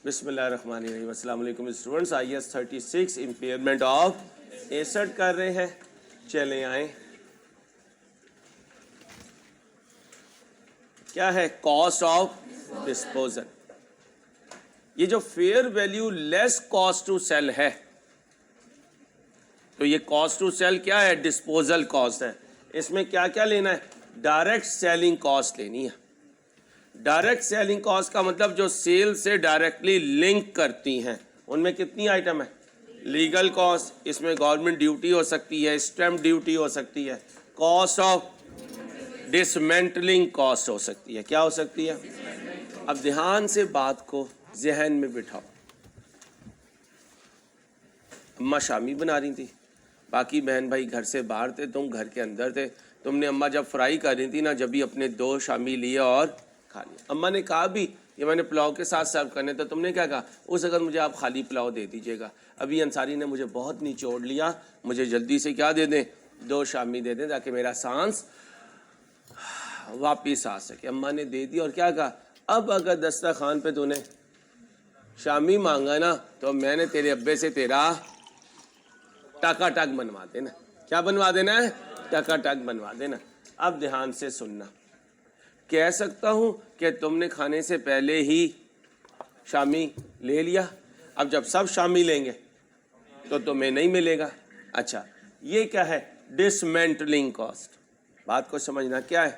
बिस्मिल्लाहिर्रहमानिर्रहीम। अस्सलाम वालेकुम students. IS 36 impairment of asset कर रहे हैं। चले आए, क्या है? Cost of disposal. ये जो fair value less cost to sell है, तो ये कॉस्ट टू सेल क्या है? डिस्पोजल कॉस्ट है। इसमें क्या क्या लेना है? डायरेक्ट सेलिंग कॉस्ट लेनी है। डायरेक्ट सेलिंग कॉस्ट का मतलब जो सेल से डायरेक्टली लिंक करती हैं, उनमें कितनी आइटम है? लीगल कॉस्ट, इसमें गवर्नमेंट ड्यूटी हो सकती है, स्टैम्प ड्यूटी हो सकती है, कॉस्ट ऑफ डिसमेंटलिंग कॉस्ट हो सकती है। क्या हो सकती है? अब ध्यान से बात को जहन में बिठाओ। अम्मा शामी बना रही थी, बाकी बहन भाई घर से बाहर थे, तुम घर के अंदर थे। तुमने अम्मा जब फ्राई कर रही थी ना, जब भी अपने 2 शामी लिए और खा लिया। अम्मा ने कहा भी ये मैंने पुलाव के साथ सर्व करने, तो तुमने क्या कहा? उस वक्त मुझे आप खाली पुलाव दे दीजिएगा। अभी अंसारी ने मुझे बहुत निचोड़ लिया, मुझे जल्दी से क्या दे दें? 2 शामी दे दें ताकि मेरा सांस वापिस आ सके। अम्मा ने दे दी और क्या कहा? अब अगर दस्तरखान पे तूने शामी मांगा ना, तो मैंने तेरे अब्बे से तेरा टकाटक बनवा देना। क्या बनवा देना है? टकाटक बनवा देना। अब ध्यान से सुनना। कह सकता हूं कि तुमने खाने से पहले ही शामी ले लिया, अब जब सब शामी लेंगे तो तुम्हें नहीं मिलेगा। अच्छा, ये क्या है? Dismantling cost. बात को समझना, क्या है?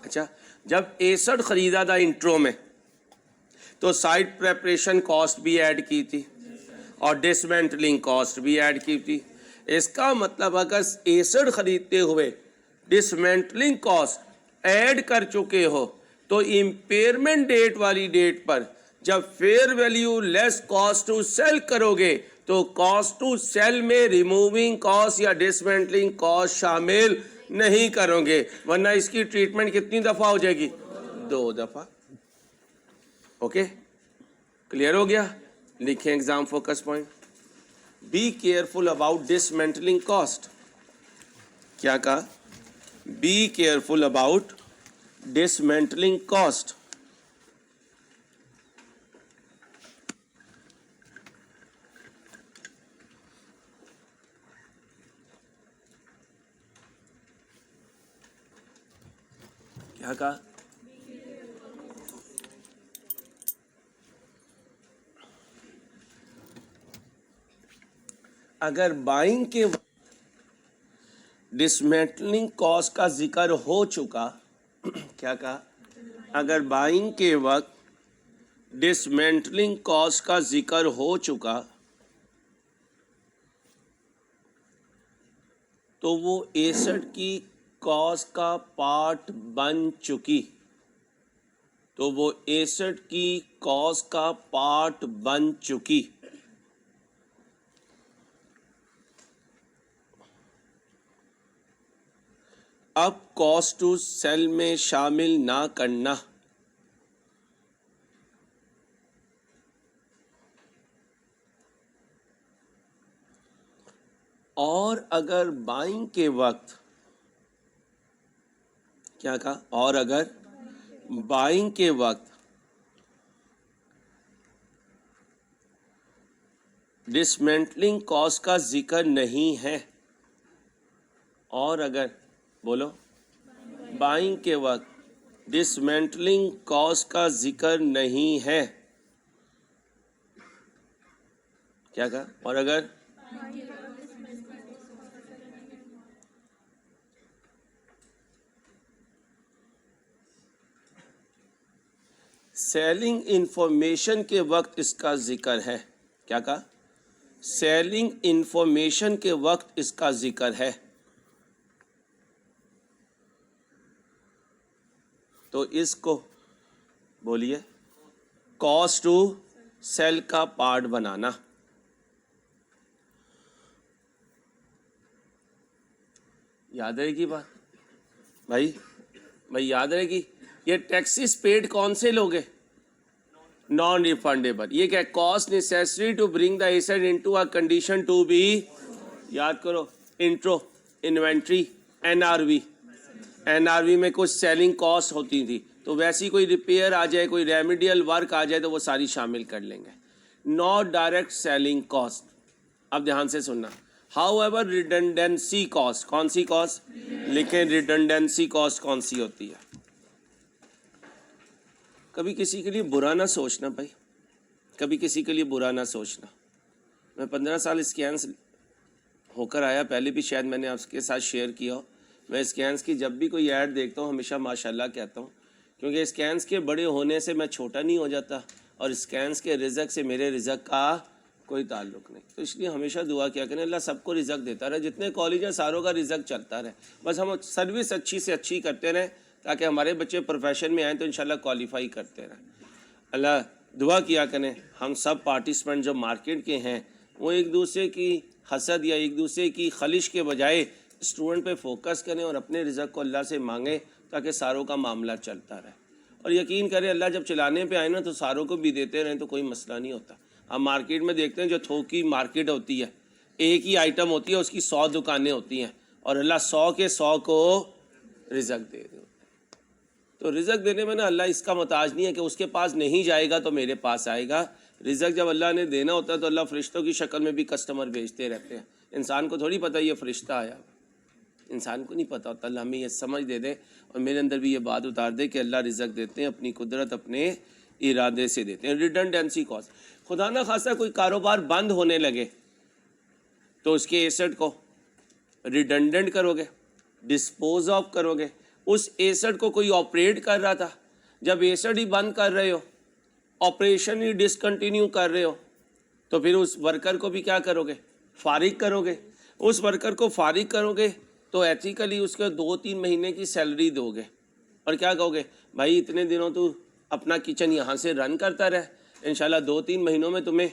अच्छा, जब एसिड खरीदा था इंट्रो में, तो साइट प्रेपरेशन कॉस्ट भी ऐड की थी और डिसमेंटलिंग कॉस्ट भी ऐड की थी। इसका मतलब अगर एसिड खरीदते हुए डिसमेंटलिंग कॉस्ट ऐड कर चुके हो, तो इम्पेयरमेंट डेट वाली डेट पर जब fair value less cost to sell करोगे, तो कॉस्ट टू सेल में रिमूविंग कॉस्ट या डिसमेंटलिंग कॉस्ट शामिल नहीं करोगे, वरना इसकी ट्रीटमेंट कितनी दफा हो जाएगी? 2 दफा। ओके, क्लियर हो गया? लिखें exam focus point. Be careful about dismantling cost. क्या कहा? Be careful about dismantling cost. क्या कहा? अगर बाइंग के डिसमेंटलिंग कॉस्ट का जिक्र हो चुका, क्या कहा? अगर बाइंग के वक्त डिसमेंटलिंग कॉस्ट का जिक्र हो चुका, तो वो एसेट की कॉस्ट का पार्ट बन चुकी। तो वो एसेट की कॉस्ट का पार्ट बन चुकी। अब कॉस्ट टू सेल में शामिल ना करना। और अगर बाइंग के वक्त, क्या कहा? और अगर बाइंग के वक्त डिसमेंटलिंग कॉस्ट का जिक्र नहीं है, और अगर बोलो बाइंग के वक्त डिसमेंटलिंग कॉस्ट का जिक्र नहीं है, क्या कहा? और अगर सेलिंग इंफॉर्मेशन के वक्त इसका जिक्र है। क्या कहा? सेलिंग इंफॉर्मेशन के वक्त इसका जिक्र है, तो इसको बोलिए कॉस्ट टू सेल का पार्ट बनाना। याद रहेगी बात भाई? भाई याद रहेगी? ये टैक्सेस पेड कौन से लोग हैं? Non refundable. ये क्या? Cost necessary to bring the asset into a condition to be, याद करो, इंट्रो, इन्वेंट्री, एनआरवी। एनआरवी में कुछ सेलिंग कॉस्ट होती थी, तो वैसी कोई रिपेयर आ जाए, कोई रेमेडियल वर्क आ जाए तो वो सारी शामिल कर लेंगे। नॉट डायरेक्ट सेलिंग कॉस्ट, अब ध्यान से सुनना। हाउएवर रिडंडेंसी कॉस्ट, कौन सी कॉस्ट लिखें, रिडंडेंसी कॉस्ट कौन सी होती है? कभी किसी के लिए बुरा ना सोचना भाई, कभी किसी के लिए बुरा ना सोचना। मैं 15 साल स्कैन्स होकर आया, पहले भी शायद मैंने आपके साथ शेयर किया हो। मैं स्कैन्स की जब भी कोई ऐड देखता हूँ हमेशा माशाल्लाह कहता हूँ, क्योंकि स्कैन्स के बड़े होने से मैं छोटा नहीं हो जाता और स्कैन्स के रिज़क से मेरे रिज़क का कोई ताल्लुक़ नहीं। तो इसलिए हमेशा दुआ किया करें अल्लाह सबको रिज़क देता रहे, जितने कॉलेज हैं सारों का रिज़क चलता रहे, बस हम सर्विस अच्छी से अच्छी करते रहें ताकि हमारे बच्चे प्रोफेशन में आएँ तो इंशाल्लाह क्वालिफाई करते रहें। अल्लाह दुआ किया करें हम सब पार्टिसिपेंट जो मार्केट के हैं वो एक दूसरे की हसद या एक दूसरे की खलिश के बजाय स्टूडेंट पे फोकस करें और अपने रिज़क को अल्लाह से मांगें ताकि सारों का मामला चलता रहे। और यकीन करें अल्लाह जब चलाने पे आए ना तो सारों को भी देते रहें तो कोई मसला नहीं होता। हम मार्केट में देखते हैं जो थोक की मार्केट होती है, एक ही आइटम होती है, उसकी 100 दुकानें होती हैं और अल्लाह 100 के 100 को रिज़क दे रहे होते हैं। तो रिज़क देने में ना अल्लाह इसका मोहताज नहीं है कि उसके पास नहीं जाएगा तो मेरे पास आएगा। रिज़क जब अल्लाह ने देना होता है तो अल्लाह फ़रिश्तों की शक्ल में भी कस्टमर भेजते रहते हैं। इंसान को थोड़ी पता ये फ़रिश्ता आया, इंसान को नहीं पता होता। अल्लाह हमें ये समझ दे दे और मेरे अंदर भी ये बात उतार दे कि अल्लाह रिज़क देते हैं अपनी कुदरत अपने इरादे से देते हैं। रिडंडेंसी कॉस्ट, खुदा ना खासा कोई कारोबार बंद होने लगे तो उसके एसेट को रिडंडेंट करोगे, डिस्पोज ऑफ करोगे। उस एसेट को कोई ऑपरेट कर रहा था, जब एसेट ही बंद कर रहे हो, ऑपरेशन ही डिसकंटिन्यू कर रहे हो, तो फिर उस वर्कर को भी क्या करोगे, फारिग करोगे। उस वर्कर को फारिग करोगे तो एथिकली उसके 2-3 महीने की सैलरी दोगे और क्या कहोगे, भाई इतने दिनों तू अपना किचन यहाँ से रन करता रहे, इंशाल्लाह 2-3 महीनों में तुम्हें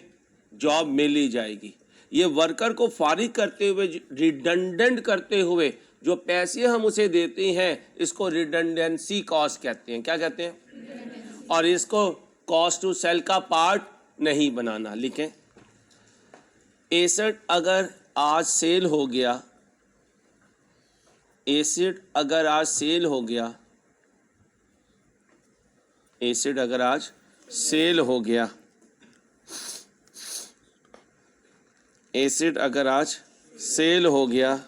जॉब मिल ही जाएगी। ये वर्कर को फारिग करते हुए, रिडंडेंट करते हुए जो पैसे हम उसे देते हैं इसको रिडंडेंसी कॉस्ट कहते हैं। क्या कहते हैं? और इसको कॉस्ट टू सेल का पार्ट नहीं बनाना। लिखें, एसेट अगर आज सेल हो गया, एसेट अगर आज सेल हो गया, एसेट अगर आज सेल हो गया, एसेट अगर आज सेल हो गया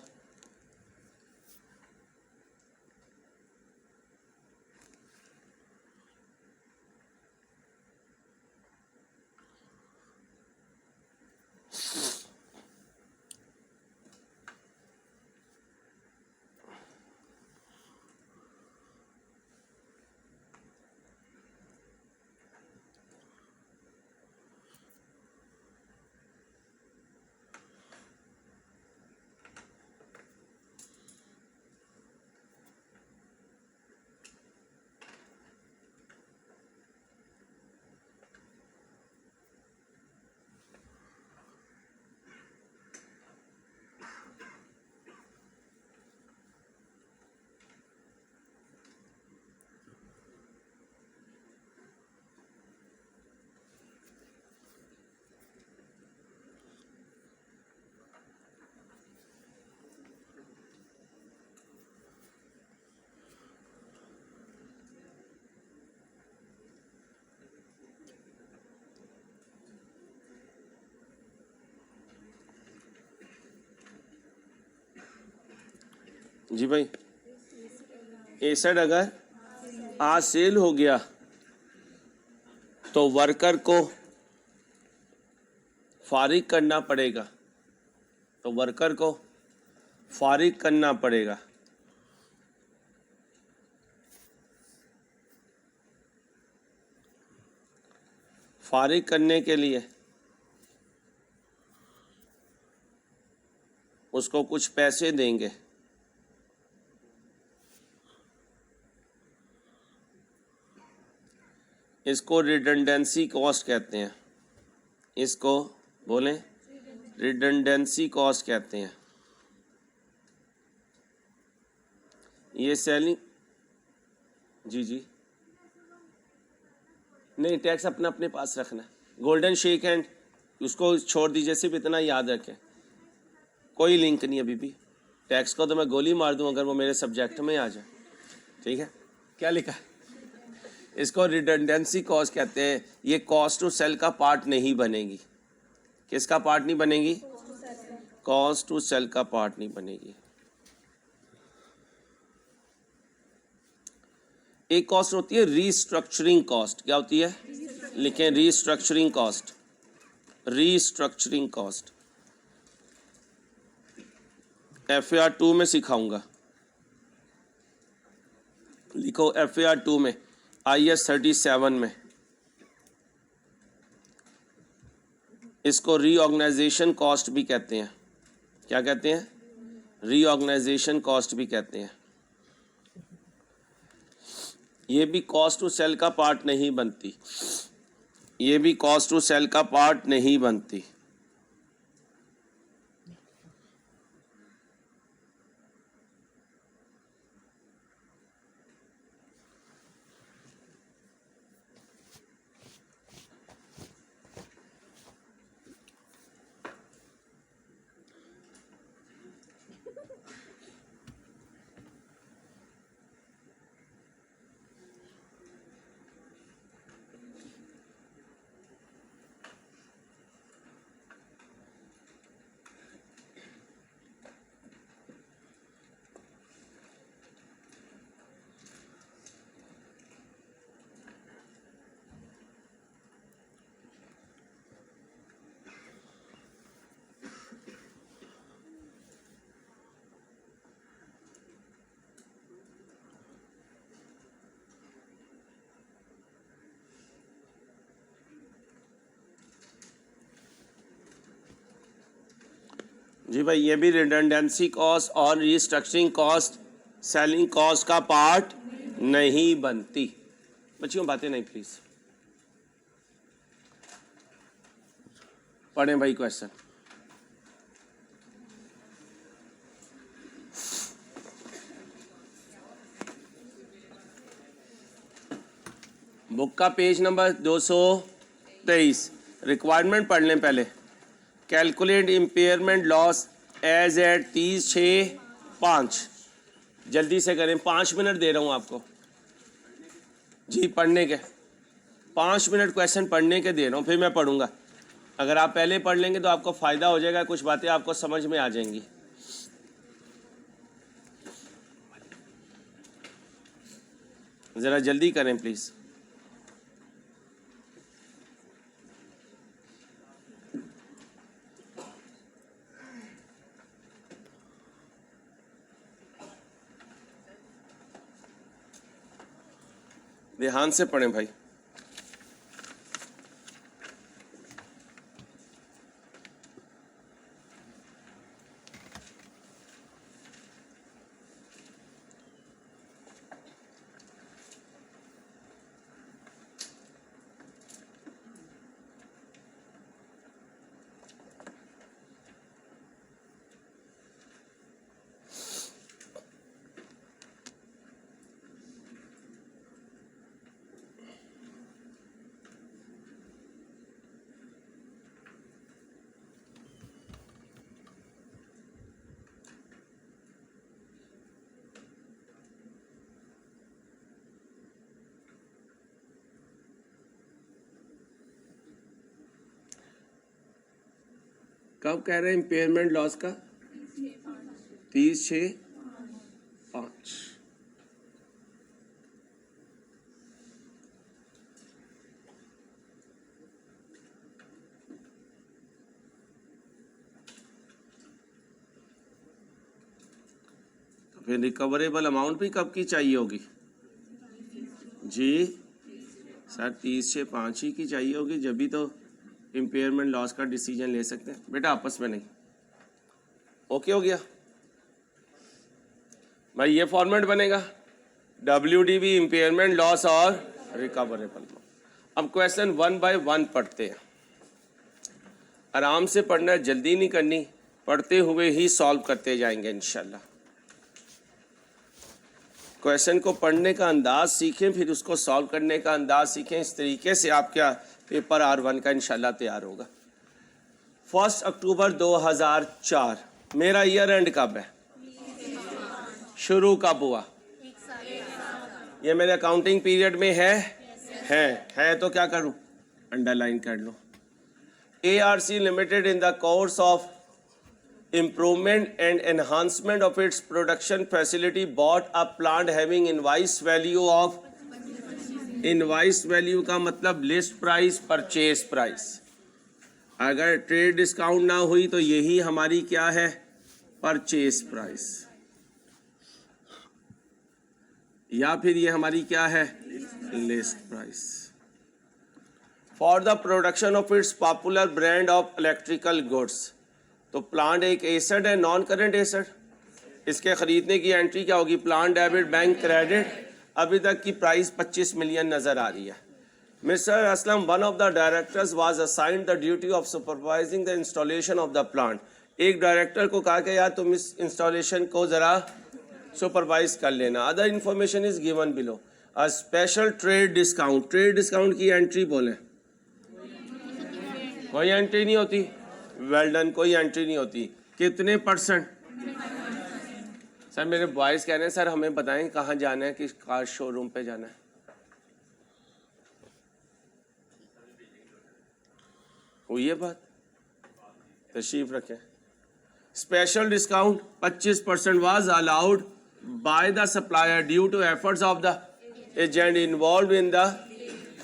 जी भाई, एसेट अगर आज सेल हो गया तो वर्कर को फारिग करना पड़ेगा, तो वर्कर को फारिग करना पड़ेगा। फारिग करने के लिए उसको कुछ पैसे देंगे। इसको रिडंडेंसी कॉस्ट कहते हैं। इसको बोलें, रिडंडेंसी कॉस्ट कहते हैं। ये सेलिंग, जी जी नहीं, टैक्स अपना अपने पास रखना। गोल्डन शेक हैंड उसको छोड़ दीजिए, सिर्फ इतना याद रखें, कोई लिंक नहीं अभी भी। टैक्स को तो मैं गोली मार दूं अगर वो मेरे सब्जेक्ट में आ जाए, ठीक है। क्या लिखा है? इसको रिडंडेंसी कॉस्ट कहते हैं। ये कॉस्ट टू सेल का पार्ट नहीं बनेगी। किसका पार्ट नहीं बनेगी? कॉस्ट टू सेल का पार्ट नहीं बनेगी। एक कॉस्ट होती है रीस्ट्रक्चरिंग कॉस्ट। क्या होती है? लिखें restructuring cost. Restructuring cost FAR 2 में सिखाऊंगा। लिखो FAR 2 में, IS 37 में। इसको रीऑर्गेनाइजेशन कॉस्ट भी कहते हैं। क्या कहते हैं? रीऑर्गेनाइजेशन कॉस्ट भी कहते हैं। ये भी कॉस्ट टू सेल का पार्ट नहीं बनती। ये भी कॉस्ट टू सेल का पार्ट नहीं बनती। जी भाई, ये भी रिडंडेंसी कॉस्ट और रीस्ट्रक्चरिंग कॉस्ट सेलिंग कॉस्ट का पार्ट नहीं बनती। बच्चियों बातें नहीं प्लीज। पढ़ें भाई क्वेश्चन। बुक का पेज नंबर 223। रिक्वायरमेंट पढ़ लें पहले। Calculate impairment loss as at 30/6/5। जल्दी से करें, 5 मिनट दे रहा हूँ आपको जी पढ़ने के। 5 मिनट क्वेश्चन पढ़ने के दे रहा हूँ, फिर मैं पढ़ूंगा। अगर आप पहले पढ़ लेंगे तो आपको फ़ायदा हो जाएगा, कुछ बातें आपको समझ में आ जाएंगी। ज़रा जल्दी करें प्लीज़। ध्यान से पढ़ें भाई। कब कह रहे हैं इम्पेयरमेंट लॉस का? 30/6/5। तो फिर रिकवरेबल अमाउंट भी कब की चाहिए होगी जी? सर 30/6/5 ही की चाहिए होगी, जब भी तो इम्पेयरमेंट लॉस का डिसीजन ले सकते हैं। बेटा आपस में नहीं। ओके हो गया भाई? ये फॉर्मेट बनेगा WDV, इम्पेयरमेंट लॉस और रिकवरेबल। अब क्वेश्चन 1 बाय 1 पढ़ते हैं। आराम से पढ़ना है, जल्दी नहीं करनी, पढ़ते हुए ही सॉल्व करते जाएंगे इंशाल्लाह। क्वेश्चन को पढ़ने का अंदाज सीखें, फिर उसको सॉल्व करने का अंदाज सीखें। इस तरीके से आपका पेपर R1 का इंशाल्लाह तैयार होगा। 1 अक्टूबर 2004 मेरा ईयर एंड कब है? शुरू कब हुआ? ये मेरे अकाउंटिंग पीरियड में है है तो क्या करूं, अंडरलाइन कर लो। ARC Limited in the course of improvement and enhancement of its production facility bought a plant having invoice value of, invoice value का मतलब लिस्ट प्राइस, परचेज प्राइस। अगर ट्रेड डिस्काउंट ना हुई तो यही हमारी क्या है, परचेज प्राइस, या फिर ये हमारी क्या है, list price. For the production of its popular brand of electrical goods, तो प्लांट एक एसेट है, नॉन करेंट एसेट, इसके खरीदने की एंट्री क्या होगी, प्लांट डेबिट बैंक क्रेडिट। अभी तक की प्राइस 25 मिलियन नजर आ रही है। Mister Aslam, one of the directors was assigned the duty of supervising the installation of the plant. एक डायरेक्टर को कहा कि यार तुम इस इंस्टॉलेशन को ज़रा सुपरवाइज कर लेना। Other information is given below. A special trade discount, trade discount की एंट्री बोलें, कोई एंट्री नहीं होती। वेल डन, कोई एंट्री नहीं होती। कितने परसेंट? सर मेरे बॉयज़ कह रहे हैं सर हमें बताएं कहाँ जाना है, किस कार शोरूम पे जाना है। हुई है बात, तशरीफ रखें। Special discount 25% was allowed by the supplier due to efforts of the agent involved in the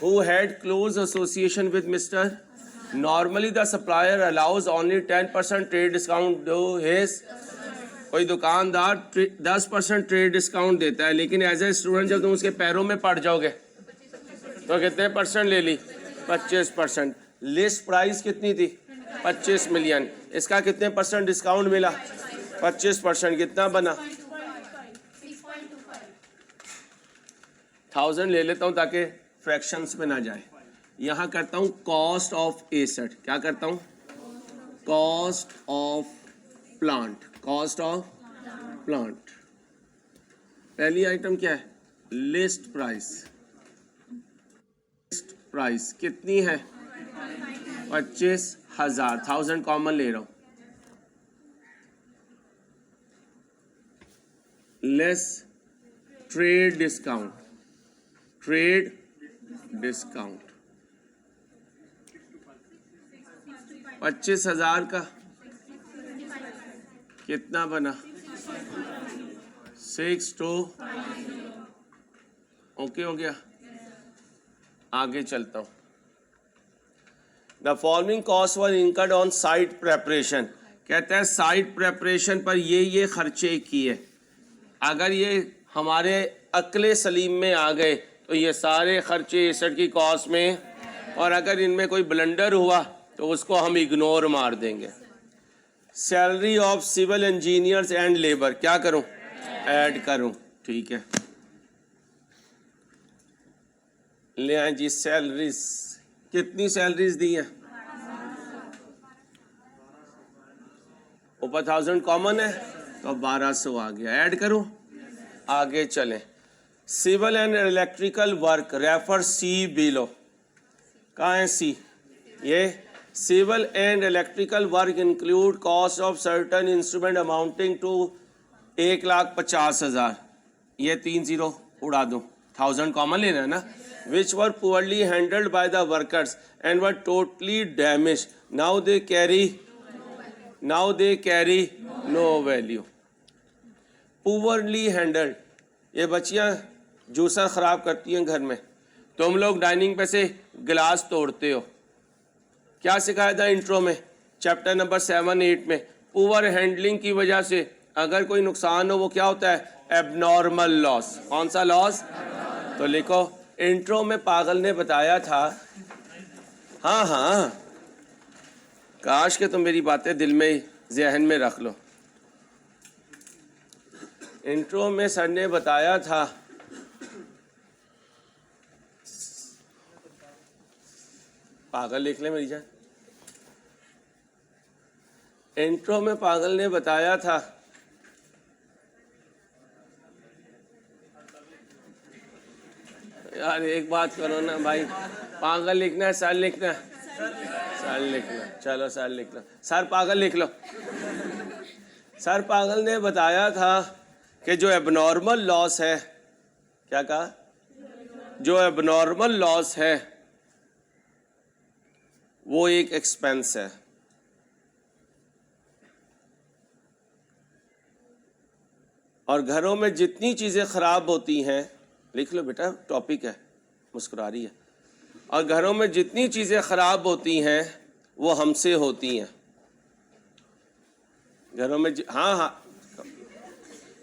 who had close association with mister. Normally the supplier allows only 10% trade discount to his. कोई दुकानदार 10% trade discount देता है, लेकिन as a student जब तुम उसके पैरों में पड़ जाओगे तो कितने परसेंट ले ली, 25%। लिस्ट प्राइस कितनी थी, 25 मिलियन, इसका कितने परसेंट डिस्काउंट मिला, 25%, कितना बना 1000 ले लेता हूँ ताकि फ्रैक्शंस में ना जाए। यहाँ करता हूँ कॉस्ट ऑफ एसेट, क्या करता हूँ, cost of plant, cost of plant. पहली आइटम क्या है, लिस्ट प्राइस। लिस्ट प्राइस कितनी है, 25,000, 1000 कॉमन ले रहा हूं। Less trade discount, trade discount 25,000 का कितना बना, 6 ओके हो गया। आगे चलता हूं। The following cost were incurred on site preparation, कहता है साइट प्रेपरेशन पर ये खर्चे किए। अगर ये हमारे अक्ले सलीम में आ गए तो ये सारे खर्चे एसेट की कॉस्ट में, और अगर इनमें कोई ब्लंडर हुआ तो उसको हम इग्नोर मार देंगे। Salary of civil engineers and labour क्या करूं, ऐड करूं, ठीक है। ले आए जी सैलरीज, कितनी सैलरीज दी हैं, ऊपर 1000 कॉमन है तो 1200 आ गया, ऐड करूं। आगे चलें। Civil and electrical work refer C below, कहाँ है सी, ये civil and electrical work include cost of certain instrument amounting to 1,50,000, ये 30 उड़ा दूं, 1000 कॉमन लेना है ना, which were poorly handled by the workers and were totally damaged. Now they carry no value. Poorly handled, ये बच्चियाँ juicer ख़राब करती हैं घर में। तुम लोग डाइनिंग पे से गिलास तोड़ते हो, क्या सिखाया था इंट्रो में, चैप्टर नंबर 7-8 में, पुअर हैंडलिंग की वजह से अगर कोई नुकसान हो वो क्या होता है, एबनॉर्मल लॉस। कौन सा लॉस, तो लिखो इंट्रो में पागल ने बताया था। हाँ, काश के तुम मेरी बातें दिल में जहन में रख लो। इंट्रो में सर ने बताया था पागल लिख ले मेरी जान। इंट्रो में पागल ने बताया था यार एक बात करो ना भाई, पागल लिखना है सर लिखना है, सर लिखना, चलो सर लिख लो, सर पागल लिख लो। सर पागल ने बताया था कि जो एबनॉर्मल लॉस है, क्या कहा, जो एबनॉर्मल लॉस है वो एक एक्सपेंस है। और घरों में जितनी चीज़ें ख़राब होती हैं, लिख लो बेटा, टॉपिक है, मुस्कुरा रही है। और घरों में जितनी चीज़ें ख़राब होती हैं वो हमसे होती हैं। घरों में हाँ,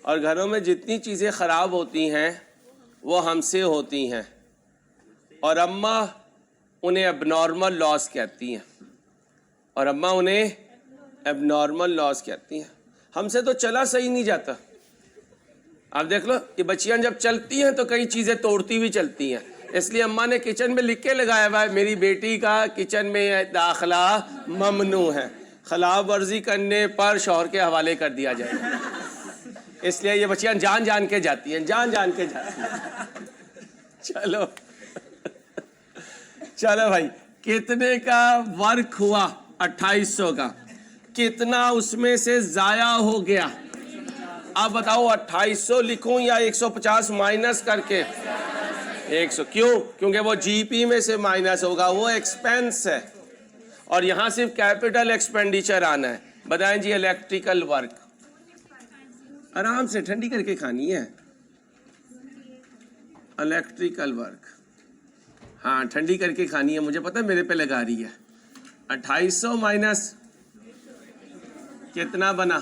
और घरों में जितनी चीज़ें ख़राब होती हैं वो हमसे होती हैं। और अम्मा उन्हें एबनॉर्मल लॉस कहती हैं। और अम्मा उन्हें एबनॉर्मल लॉस कहती हैं। हमसे तो चला सही नहीं जाता। आप देख लो, ये बच्चियां जब चलती हैं तो कई चीज़ें तोड़ती हुई चलती हैं। इसलिए अम्मा ने किचन में लिख के लगाया हुआ है, मेरी बेटी का किचन में दाखिला ममनू है, खिलाफ वर्जी करने पर शौहर के हवाले कर दिया जाएगा। इसलिए ये बच्चियां जान जान के जाती हैं, जान जान के जाती हैं। चलो चलो भाई, कितने का वर्क हुआ? 2800 का। कितना उसमें से ज़ाया हो गया? अब बताओ, 2800 लिखूं या 150 माइनस करके? 100। क्यों? क्योंकि वो जीपी में से माइनस होगा, वो एक्सपेंस है। और यहाँ सिर्फ कैपिटल एक्सपेंडिचर आना है। बताएं जी, इलेक्ट्रिकल वर्क। आराम से ठंडी करके खानी है। इलेक्ट्रिकल वर्क, हाँ ठंडी करके खानी है, मुझे पता है, मेरे पे लगा रही है। 2800 माइनस कितना बना?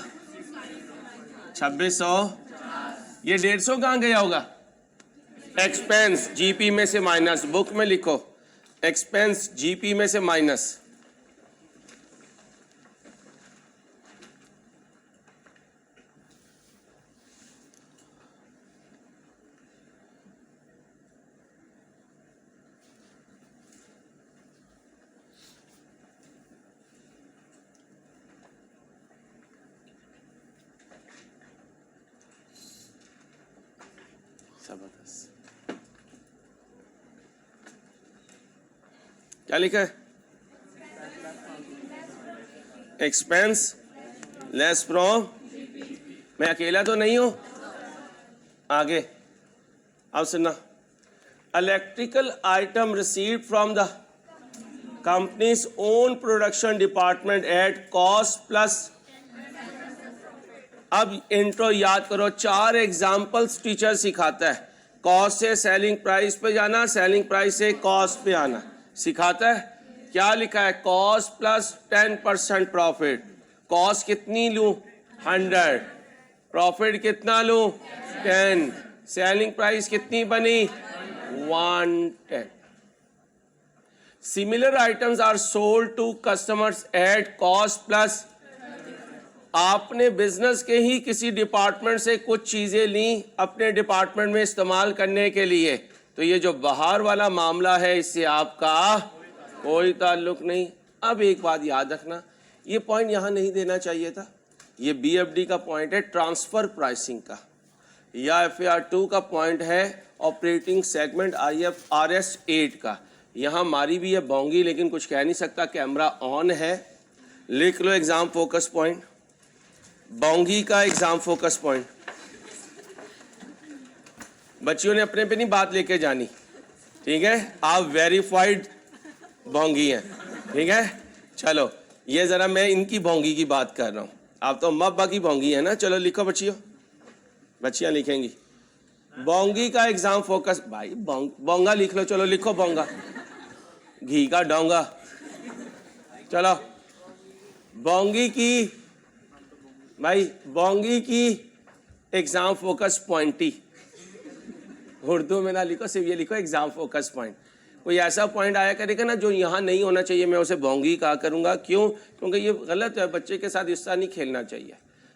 2600। ये 150 कहाँ गया होगा? एक्सपेंस जीपी में से माइनस। बुक में लिखो, एक्सपेंस जीपी में से माइनस। क्या लिखा है? Expense less from. मैं अकेला तो नहीं हूं। आगे अब सुनना, electrical item received from the companies own production department at cost plus. अब इंट्रो याद करो, 4 एग्जाम्पल्स टीचर सिखाता है। कॉस्ट से सेलिंग प्राइस पे जाना, सेलिंग प्राइस से कॉस्ट पे आना सिखाता है। क्या लिखा है? Cost plus 10% profit. कॉस्ट कितनी लूं? 100। प्रॉफिट कितना लूं? 10। सेलिंग प्राइस कितनी बनी? 110। Similar items are sold to customers at cost plus. आपने बिजनेस के ही किसी डिपार्टमेंट से कुछ चीजें ली अपने डिपार्टमेंट में इस्तेमाल करने के लिए, तो ये जो बाहर वाला मामला है इससे आपका कोई ताल्लुक नहीं। अब एक बात याद रखना, ये पॉइंट यहाँ नहीं देना चाहिए था। ये बीएफडी का पॉइंट है ट्रांसफर प्राइसिंग का, या FAR 2 का पॉइंट है ऑपरेटिंग सेगमेंट IFRS 8 का। यहाँ मारी भी है बोंगी, लेकिन कुछ कह नहीं सकता, कैमरा ऑन है। लिख लो एग्जाम फोकस पॉइंट, बोंगी का एग्जाम फोकस पॉइंट। बच्चियों ने अपने पे नहीं बात लेके जानी, ठीक है? आप वेरीफाइड भोंगी हैं, ठीक है? चलो, ये ज़रा मैं इनकी भोंगी की बात कर रहा हूँ, आप तो मब्बा की भोंगी है ना। चलो लिखो बच्चियों, बच्चियाँ लिखेंगी। बोंगी का एग्जाम फोकस, भाई बोंगा लिख लो। चलो लिखो बोंगा, घी का डोंगा। चलो बोंगी की, भाई बोंगी की एग्जाम फोकस पॉइंटी। उर्दू में ना लिखो, सिर्फ ये लिखो एग्जाम फोकस पॉइंट। कोई ऐसा पॉइंट आया करेगा ना जो यहाँ नहीं होना चाहिए, मैं उसे बोंगी कहा करूँगा। क्यों? क्योंकि ये गलत है, बच्चे के साथ इस तरह नहीं खेलना चाहिए।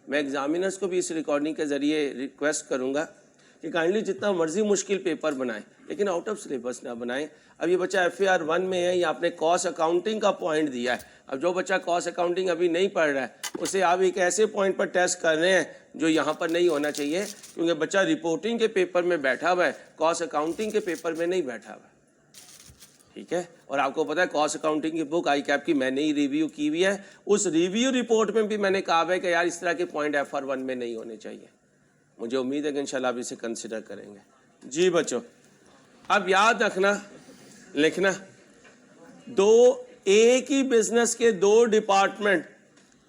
मैं एग्जामिनर्स को भी इस रिकॉर्डिंग के ज़रिए रिक्वेस्ट करूँगा कि काइंडली जितना मर्जी मुश्किल पेपर बनाएं, लेकिन आउट ऑफ सिलेबस ना बनाएं। अब ये बच्चा FAR 1 में है, ये आपने कॉस्ट अकाउंटिंग का पॉइंट दिया है। अब जो बच्चा कॉस्ट अकाउंटिंग अभी नहीं पढ़ रहा है, उसे आप एक ऐसे पॉइंट पर टेस्ट कर रहे हैं जो यहाँ पर नहीं होना चाहिए, क्योंकि बच्चा रिपोर्टिंग के पेपर में बैठा हुआ है, कॉस्ट अकाउंटिंग के पेपर में नहीं बैठा हुआ है, ठीक है? और आपको पता है कॉस्ट अकाउंटिंग की बुक ICAP की मैंने ही रिव्यू की हुई है। उस रिव्यू रिपोर्ट में भी मैंने कहा है कि यार इस तरह के पॉइंट FAR 1 में नहीं होने चाहिए। मुझे उम्मीद है कि इंशाल्लाह आप इसे कंसिडर करेंगे। जी बच्चों, अब याद रखना, लिखना, दो एक ही बिजनेस के दो डिपार्टमेंट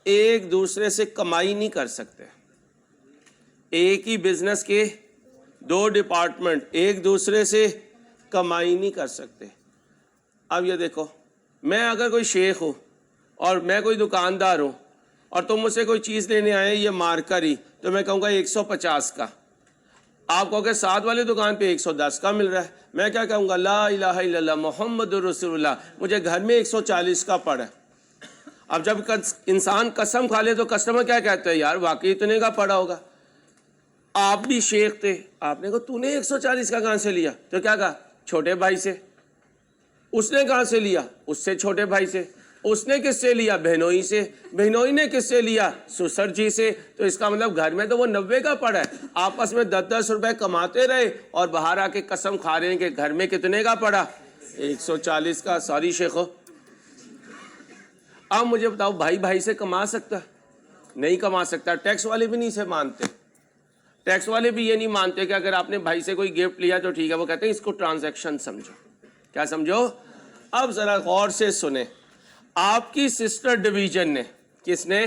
एक दूसरे से कमाई नहीं कर सकते। एक ही बिजनेस के दो डिपार्टमेंट एक दूसरे से कमाई नहीं कर सकते। अब ये देखो, मैं अगर कोई शेख हूँ और मैं कोई दुकानदार हूँ और तुम मुझसे कोई चीज़ लेने आए, ये मार्कर ही, तो मैं कहूँगा 150 का, आप कहोगे साथ वाली दुकान पे 110 का मिल रहा है। मैं क्या कहूँगा, ला इलाहा इल्लल्लाह मुहम्मदुर रसूलुल्लाह, मुझे घर में 140 का पड़ा है। अब जब इंसान कसम खा ले तो कस्टमर क्या कहते हैं, यार वाकई इतने का पड़ा होगा। आप भी शेख थे, आपने कहा तूने 140 का कहाँ से लिया, तो क्या कहा, छोटे भाई से। उसने कहाँ से लिया, उससे छोटे भाई से। उसने किससे लिया, बहनोई से। बहनोई ने किससे लिया, सुसर जी से। तो इसका मतलब घर में तो वो 90 का पड़ा है, आपस में 10-10 रुपए कमाते रहे और बाहर आके कसम खा रहे हैं कि घर में कितने का पड़ा, 140 का। सॉरी शेखो। अब मुझे बताओ, भाई भाई से कमा सकता, नहीं कमा सकता। टैक्स वाले भी नहीं से मानते, टैक्स वाले भी ये नहीं मानते कि अगर आपने भाई से कोई गिफ्ट लिया तो ठीक है, वो कहते हैं इसको ट्रांजैक्शन समझो। क्या समझो। अब जरा गौर से सुने, आपकी सिस्टर डिवीजन ने, किसने,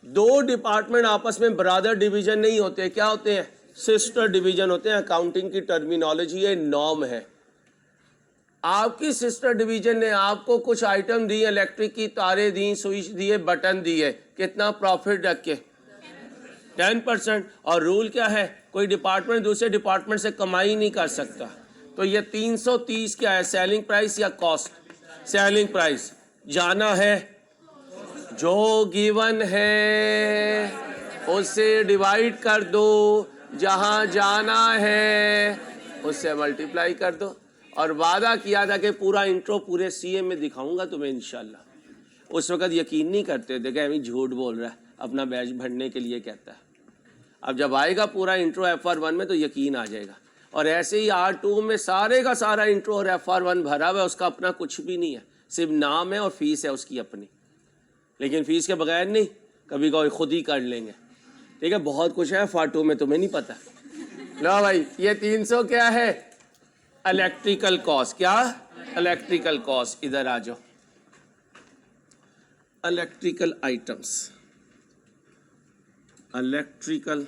दो डिपार्टमेंट आपस में ब्रदर डिवीजन नहीं होते, क्या होते हैं, सिस्टर डिवीजन होते हैं। अकाउंटिंग की टर्मिनोलॉजी है, नॉर्म है। आपकी सिस्टर डिवीजन ने आपको कुछ आइटम दी, इलेक्ट्रिक की तारें दी, स्विच दिए, बटन दिए, कितना प्रॉफिट रख के, 10%। और रूल क्या है, कोई डिपार्टमेंट दूसरे डिपार्टमेंट से कमाई नहीं कर सकता। तो ये 330 क्या है, सेलिंग प्राइस या कॉस्ट, सेलिंग प्राइस। जाना है, जो गिवन है उससे डिवाइड कर दो, जहां जाना है उससे मल्टीप्लाई कर दो। और वादा किया था कि पूरा इंट्रो पूरे सीए में दिखाऊंगा तुम्हें इंशाल्लाह। उस वक्त यकीन नहीं करते थे कि अभी झूठ बोल रहा है, अपना बैच भरने के लिए कहता है। अब जब आएगा पूरा इंट्रो FR1 में तो यकीन आ जाएगा। और ऐसे ही R2 में सारे का सारा इंट्रो और FR1 भरा हुआ है, उसका अपना कुछ भी नहीं है, सिर्फ नाम है और फीस है उसकी अपनी। लेकिन फीस के बगैर नहीं, कभी कभी खुद ही कर लेंगे, ठीक है। बहुत कुछ है FR2 में, तुम्हें नहीं पता। लो भाई, ये 300 क्या है, इलेक्ट्रिकल कॉस्ट। क्या, इलेक्ट्रिकल कॉस्ट। इधर आ जाओ, इलेक्ट्रिकल आइटम्स, इलेक्ट्रिकल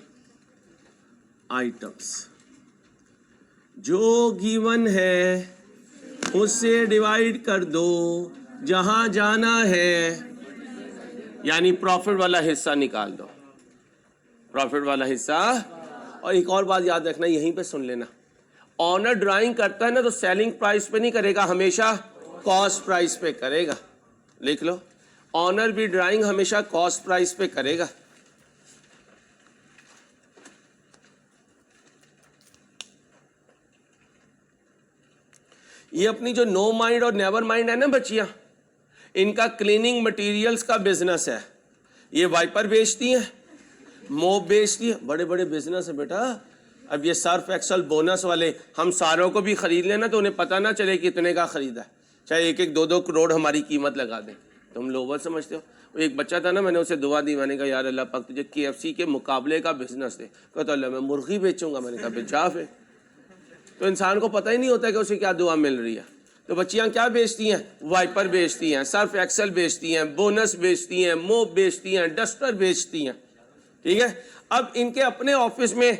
आइटम्स जो गिवन है उससे डिवाइड कर दो, जहां जाना है, यानी प्रॉफिट वाला हिस्सा निकाल दो, प्रॉफिट वाला हिस्सा। और एक और बात याद रखना, यहीं पे सुन लेना, ऑनर ड्राइंग करता है ना तो सेलिंग प्राइस पे नहीं करेगा, हमेशा कॉस्ट प्राइस पे करेगा। लिख लो, ऑनर भी ड्राइंग हमेशा कॉस्ट प्राइस पे करेगा। ये अपनी जो नो माइंड और नेवर माइंड है ना बच्चियां, इनका क्लीनिंग मटेरियल्स का बिजनेस है। ये वाइपर बेचती हैं, मोप बेचती है, बड़े बड़े बिजनेस है बेटा। अब ये सर्फ एक्सल बोनस वाले हम सारों को भी खरीद लेना तो उन्हें पता ना चले कितने का खरीदा है, चाहे 1-2 करोड़ हमारी कीमत लगा दें। तुम लोवर समझते हो। एक बच्चा था ना, मैंने उसे दुआ दी, मैंने कहा यार अल्लाह पाक तुझे KFC के मुकाबले का बिजनेस दे। कहता अल्लाह मैं मुर्गी बेचूंगा। मैंने कहा बेचाफ है। तो इंसान को पता ही नहीं होता कि उसे क्या दुआ मिल रही है। तो बच्चियां क्या बेचती हैं, वाइपर बेचती हैं, सर्फ एक्सल बेचती हैं, बोनस बेचती हैं, मोप बेचती हैं, डस्टर बेचती हैं, ठीक है। अब इनके अपने ऑफिस में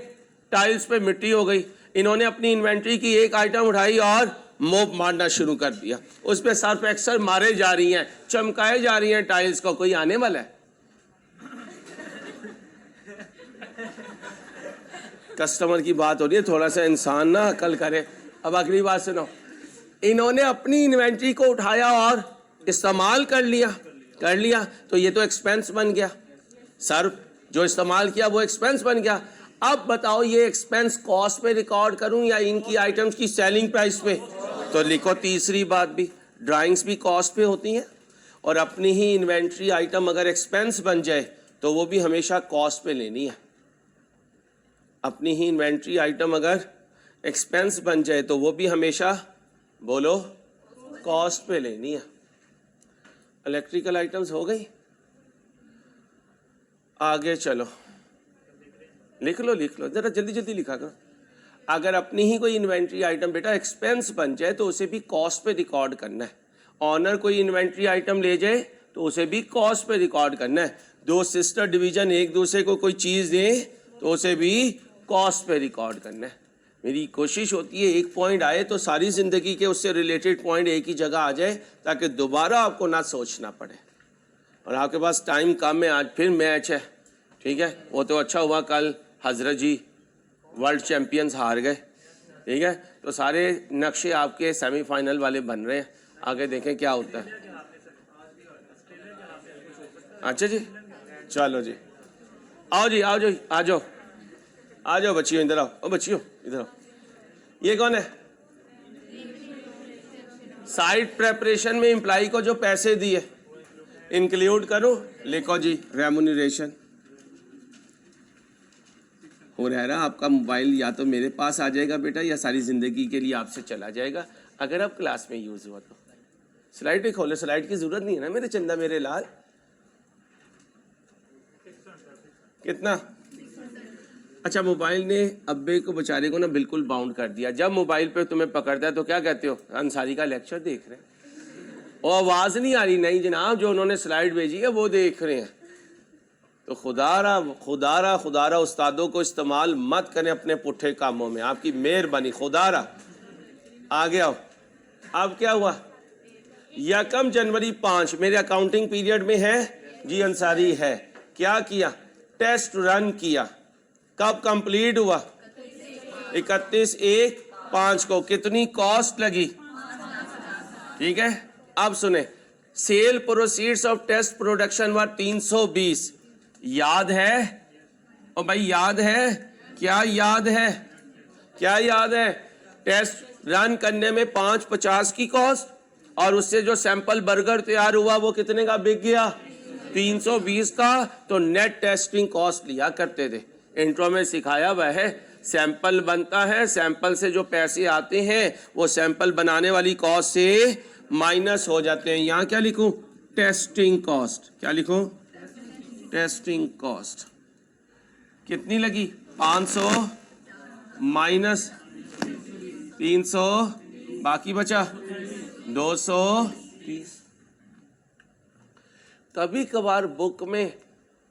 टाइल्स पे मिट्टी हो गई, इन्होंने अपनी इन्वेंट्री की एक आइटम उठाई और मोप मारना शुरू कर दिया, उस पर सर्फ एक्सल मारे जा रही हैं, चमकाए जा रही हैं टाइल्स को। कोई आने वाला है? कस्टमर की बात हो रही है, थोड़ा सा इंसान ना अकल करे। अब अगली बात सुनो, इन्होंने अपनी इन्वेंट्री को उठाया और इस्तेमाल कर लिया तो ये तो एक्सपेंस बन गया। सर्फ जो इस्तेमाल किया वो एक्सपेंस बन गया। अब बताओ ये एक्सपेंस कॉस्ट पे रिकॉर्ड करूं या इनकी आइटम्स की सेलिंग प्राइस पे? तो लिखो तीसरी बात भी, ड्राइंग्स भी कॉस्ट पे होती हैं और अपनी ही इन्वेंट्री आइटम अगर एक्सपेंस बन जाए तो वो भी हमेशा कॉस्ट पे लेनी है। अपनी ही इन्वेंट्री आइटम अगर एक्सपेंस बन जाए तो वो भी हमेशा, बोलो, कॉस्ट पे लेनी है। इलेक्ट्रिकल आइटम्स हो गई। आगे चलो, लिख लो जरा जल्दी जल्दी लिखा करो। अगर अपनी ही कोई इन्वेंट्री आइटम बेटा एक्सपेंस बन जाए तो उसे भी कॉस्ट पे रिकॉर्ड करना है। ऑनर कोई इन्वेंट्री आइटम ले जाए तो उसे भी कॉस्ट पे रिकॉर्ड करना है। दो सिस्टर डिवीजन एक दूसरे को कोई चीज़ दें तो उसे भी कॉस्ट पे रिकॉर्ड करना है। मेरी कोशिश होती है एक पॉइंट आए तो सारी ज़िंदगी के उससे रिलेटेड पॉइंट एक ही जगह आ जाए ताकि दोबारा आपको ना सोचना पड़े। और आपके पास टाइम कम है, आज फिर मैच है, ठीक है। वो तो अच्छा हुआ कल हजरत जी वर्ल्ड चैम्पियंस हार गए, ठीक है। तो सारे नक्शे आपके सेमीफाइनल वाले बन रहे हैं, आगे देखें क्या होता है। अच्छा जी, चलो जी, आओ जी, आओ जी, आ जाओ, आ जाओ बच्चियों, इधर आओ। ओ बच्चियों इधर आओ। ये कौन है? साइट प्रेपरेशन में एम्प्लाई को जो पैसे दिए इंक्लूड करो, लिखो जी रेम्यूनरेशन। हो रहा आपका मोबाइल या तो मेरे पास आ जाएगा बेटा या सारी ज़िंदगी के लिए आपसे चला जाएगा अगर आप क्लास में यूज़ हुआ तो। स्लाइड भी खोले, स्लाइड की ज़रूरत नहीं है ना मेरे चंदा मेरे लाल। कितना? अच्छा, मोबाइल ने अब्बे को बेचारे को ना बिल्कुल बाउंड कर दिया। जब मोबाइल पे तुम्हें पकड़ता है तो क्या कहते हो? अंसारी का लेक्चर देख रहे हैं और आवाज़ नहीं आ रही। नहीं जनाब, जो उन्होंने स्लाइड भेजी है वो देख रहे हैं। तो खुदारा उस्तादों को इस्तेमाल मत करें अपने पुट्ठे कामों में, आपकी मेहरबानी। खुदारा आगे आओ। अब क्या हुआ? 1 जनवरी 5 मेरे अकाउंटिंग पीरियड में है जी, अंसारी है। क्या किया? टेस्ट रन किया। कब कंप्लीट हुआ? 31/1/5 को। कितनी कॉस्ट लगी? ठीक है, अब सुने। Sale proceeds of test production were 320। याद है? और भाई याद है? क्या याद है? क्या याद है? टेस्ट रन करने में 550 की कॉस्ट और उससे जो सैंपल बर्गर तैयार हुआ वो कितने का बिक गया? 320 का। तो नेट टेस्टिंग कॉस्ट लिया करते थे। इंट्रो में सिखाया हुआ है, सैंपल बनता है, सैंपल से जो पैसे आते हैं वो सैंपल बनाने वाली कॉस्ट से माइनस हो जाते हैं। यहाँ क्या लिखूं? Testing cost. क्या लिखूं? Testing cost. कितनी लगी? 500 माइनस 300, बाकी बचा 230। कभी कभार बुक में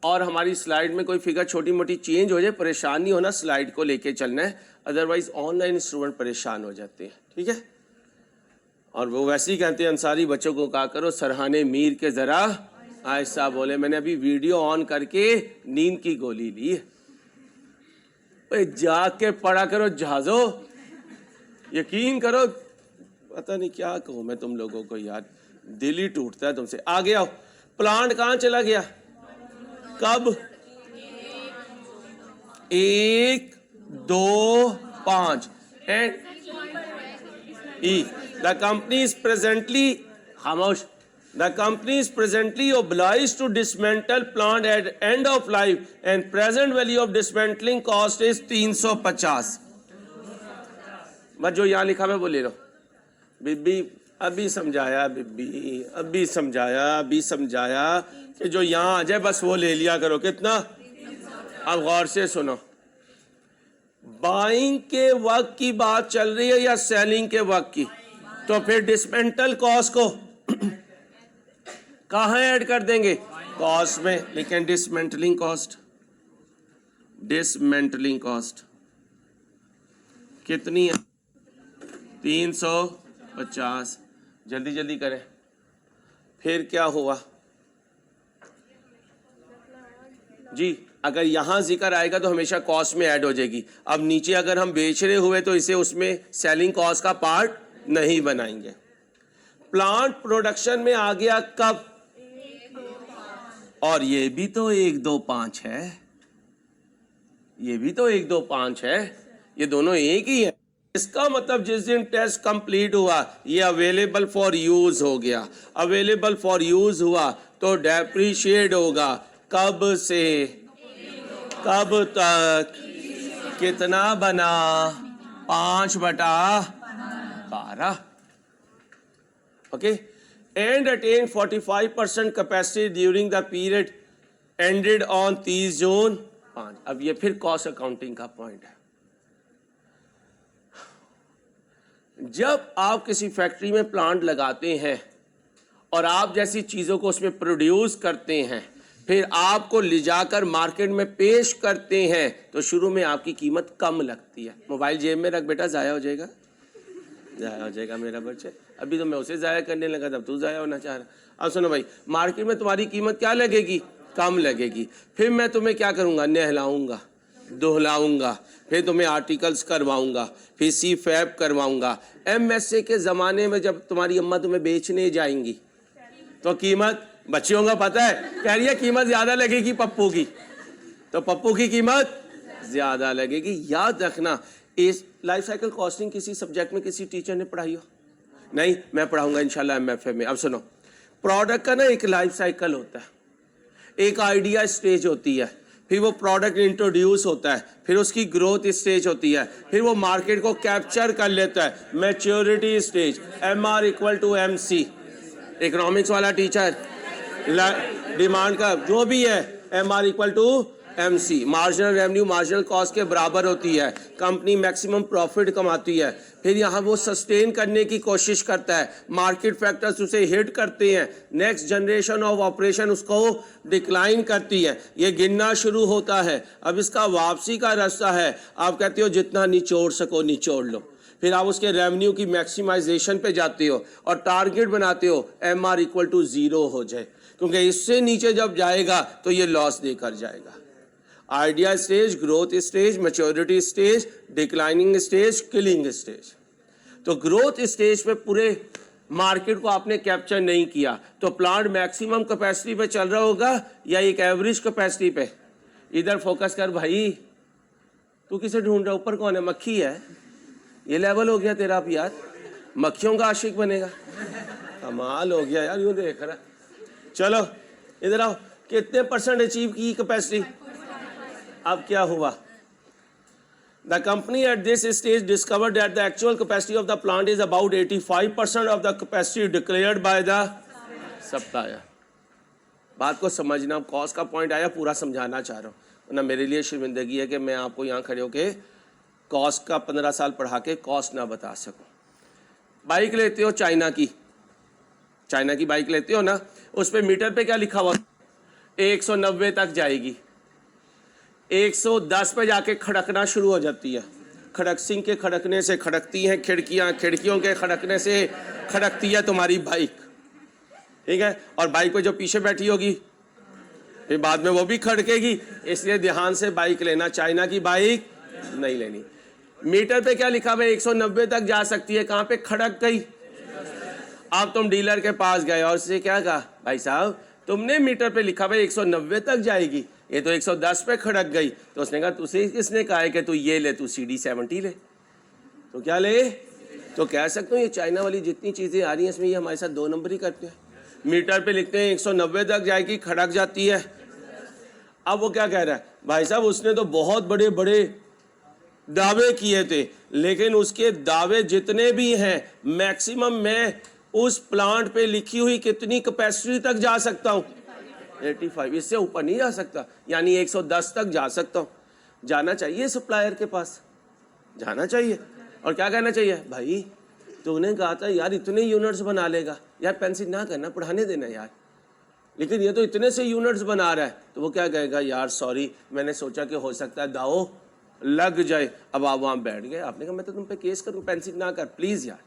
और हमारी स्लाइड में कोई फिगर छोटी मोटी चेंज हो जाए, परेशान नहीं होना, स्लाइड को लेके चलना है, अदरवाइज ऑनलाइन स्टूडेंट परेशान हो जाते हैं, ठीक है। और वो वैसे ही कहते हैं अंसारी बच्चों को कहा करो सरहाने मीर के ज़रा आहिस्ता बोले। मैंने अभी वीडियो ऑन करके नींद की गोली ली है। जाग के पढ़ा करो जहाजो, यकीन करो। पता नहीं क्या कहूँ मैं तुम लोगों को यार, दिल ही टूटता है तुमसे। आगे आओ। प्लांट कहाँ चला गया? कब? 1, 2, 5 and E. The company is presently खामोश। The company is presently obliged to dismantle plant at end of life and present value of dismantling cost is 350। बस जो यहाँ लिखा मैं वो ले लो। बीबी अभी समझाया, बीबी अभी समझाया, अभी समझाया कि जो यहाँ आ जाए बस वो ले लिया करो। कितना? अब गौर से सुनो। बाइंग के वक्त की बात चल रही है या सेलिंग के वक्त की? तो फिर डिसमेंटल कॉस्ट को कहाँ ऐड कर देंगे? कॉस्ट में। लेकिन डिसमेंटलिंग कॉस्ट, डिसमेंटलिंग कॉस्ट कितनी है? 350। जल्दी जल्दी करें। फिर क्या हुआ जी? अगर यहाँ जिक्र आएगा तो हमेशा कॉस्ट में ऐड हो जाएगी। अब नीचे अगर हम बेच रहे हुए तो इसे उसमें सेलिंग कॉस्ट का पार्ट नहीं बनाएंगे। प्लांट प्रोडक्शन में आ गया कब? और ये भी तो 1, 2, 5 है, ये भी तो 1, 2, 5 है, ये दोनों एक ही है। इसका मतलब जिस दिन टेस्ट कंप्लीट हुआ ये अवेलेबल फॉर यूज हो गया। अवेलेबल फॉर यूज हुआ तो डेप्रीशिएट होगा। कब से कब तक? कितना बना? 5/12। Okay. and attained 45% capacity during the period ended on 30 जून 5। अब ये फिर कॉस्ट अकाउंटिंग का पॉइंट है। जब आप किसी फैक्ट्री में प्लांट लगाते हैं और आप जैसी चीज़ों को उसमें प्रोड्यूस करते हैं, फिर आपको ले जाकर मार्केट में पेश करते हैं, तो शुरू में आपकी कीमत कम लगती है। मोबाइल जेब में रख बेटा, ज़ाया हो जाएगा, ज़ाया हो जाएगा मेरा बच्चे। अभी तो मैं उसे ज़ाया करने लगा, तब तू ज़ाया होना चाह रहा। अब सुनो भाई, मार्केट में तुम्हारी कीमत क्या लगेगी? कम लगेगी। फिर मैं तुम्हें क्या करूँगा? नहलाऊँगा, दुहलाऊँगा, फिर तुम्हें आर्टिकल्स करवाऊँगा, फिर सी फैब करवाऊँगा। MSA के ज़माने में जब तुम्हारी अम्मा तुम्हें बेचने जाएंगी तो कीमत, बच्चियों का पता है, कह रही है कीमत ज़्यादा लगेगी पप्पू की, तो पप्पू की कीमत ज़्यादा लगेगी। याद रखना, इस लाइफ साइकिल कॉस्टिंग किसी सब्जेक्ट में किसी टीचर ने पढ़ाई हो? नहीं, मैं पढ़ाऊँगा इंशाल्लाह MFA में। अब सुनो, प्रोडक्ट का ना एक लाइफ साइकिल होता है, एक आइडिया स्टेज होती है, फिर वो प्रोडक्ट इंट्रोड्यूस होता है, फिर उसकी ग्रोथ स्टेज होती है, फिर वो मार्केट को कैप्चर कर लेता है, मैच्योरिटी स्टेज, MR=MC। इकोनॉमिक्स वाला टीचर, डिमांड का जो भी है, MR=MC, marginal revenue marginal cost के बराबर होती है, कंपनी मैक्सिमम प्रॉफिट कमाती है। फिर यहाँ वो सस्टेन करने की कोशिश करता है, मार्केट फैक्टर्स उसे हिट करते हैं, नेक्स्ट जनरेशन ऑफ ऑपरेशन उसको डिक्लाइन करती है, ये गिनना शुरू होता है। अब इसका वापसी का रास्ता है, आप कहते हो जितना निचोड़ सको निचोड़ लो, फिर आप उसके रेवेन्यू की मैक्सिमाइजेशन पे जाते हो और टारगेट बनाते हो MR=0 हो जाए, क्योंकि इससे नीचे जब जाएगा तो ये लॉस देकर जाएगा। Idea stage, growth stage, maturity stage, declining stage, killing stage. तो ग्रोथ स्टेज पे पूरे मार्केट को आपने कैप्चर नहीं किया तो प्लांट मैक्सिमम कैपेसिटी पे चल रहा होगा या एक एवरेज कैपेसिटी पे? इधर फोकस कर भाई, तू किसे ढूंढ रहा? ऊपर कौन है? मक्खी है? ये लेवल हो गया तेरा अब यार, मक्खियों का आशिक बनेगा? कमाल हो गया यार, यूं देख रहा। चलो इधर आओ, कितने % अचीव की कैपेसिटी? अब क्या हुआ? The company at this stage discovered that the actual capacity of the plant is about 85% of the capacity declared by the supplier. बात को समझना, कॉस्ट का पॉइंट आया, पूरा समझाना चाह रहा हूँ ना। मेरे लिए शर्मिंदगी है कि मैं आपको यहाँ खड़े होके कॉस्ट का 15 साल पढ़ा के कॉस्ट ना बता सकूं। बाइक लेते हो चाइना की बाइक लेते हो ना, उस पे मीटर पे क्या लिखा हुआ? 190 तक जाएगी, 110 पे जाके खड़कना शुरू हो जाती है। खड़क सिंह के खड़कने से खड़कती हैं खिड़कियां, खिड़कियों के खड़कने से खड़कती है तुम्हारी बाइक, ठीक है? और बाइक पे जो पीछे बैठी होगी फिर बाद में वो भी खड़केगी। इसलिए ध्यान से बाइक लेना, चाइना की बाइक नहीं लेनी। मीटर पे क्या लिखा हुआ है? 190 तक जा सकती है। कहाँ पे खड़क गई? अब तुम डीलर के पास गए और उससे क्या कहा? भाई साहब तुमने मीटर पे लिखा हुआ है 190 तक जाएगी, ये तो 110 पे खड़क गई। तो उसने कहा तुझे किसने कहा है कि तू ये ले, तू CD70 ले? तो क्या ले? तो कह सकते हो ये चाइना वाली जितनी चीज़ें आ रही हैं इसमें ये हमारे साथ 2 नंबर ही करते हैं। मीटर पे लिखते हैं 190 तक जाएगी, खड़क जाती है। अब वो क्या कह रहा है? भाई साहब उसने तो बहुत बड़े बड़े दावे किए थे, लेकिन उसके दावे जितने भी हैं मैक्सिमम मैं उस प्लांट पे लिखी हुई कितनी कैपेसिटी तक जा सकता हूँ? 85, इससे ऊपर नहीं जा सकता, यानी 110 तक जा सकता हूँ। जाना चाहिए सप्लायर के पास, जाना चाहिए। और क्या कहना चाहिए? भाई तूने कहा था यार इतने यूनिट्स बना लेगा, यार पेंसिल ना करना, पढ़ाने देना यार, लेकिन ये तो इतने से यूनिट्स बना रहा है। तो वो क्या कहेगा? यार सॉरी, मैंने सोचा कि हो सकता है दाव लग जाए। अब आप वहाँ बैठ गए, आपने कहा मैं तो तुम पे केस करूँ, पेंसिल ना कर प्लीज़ यार,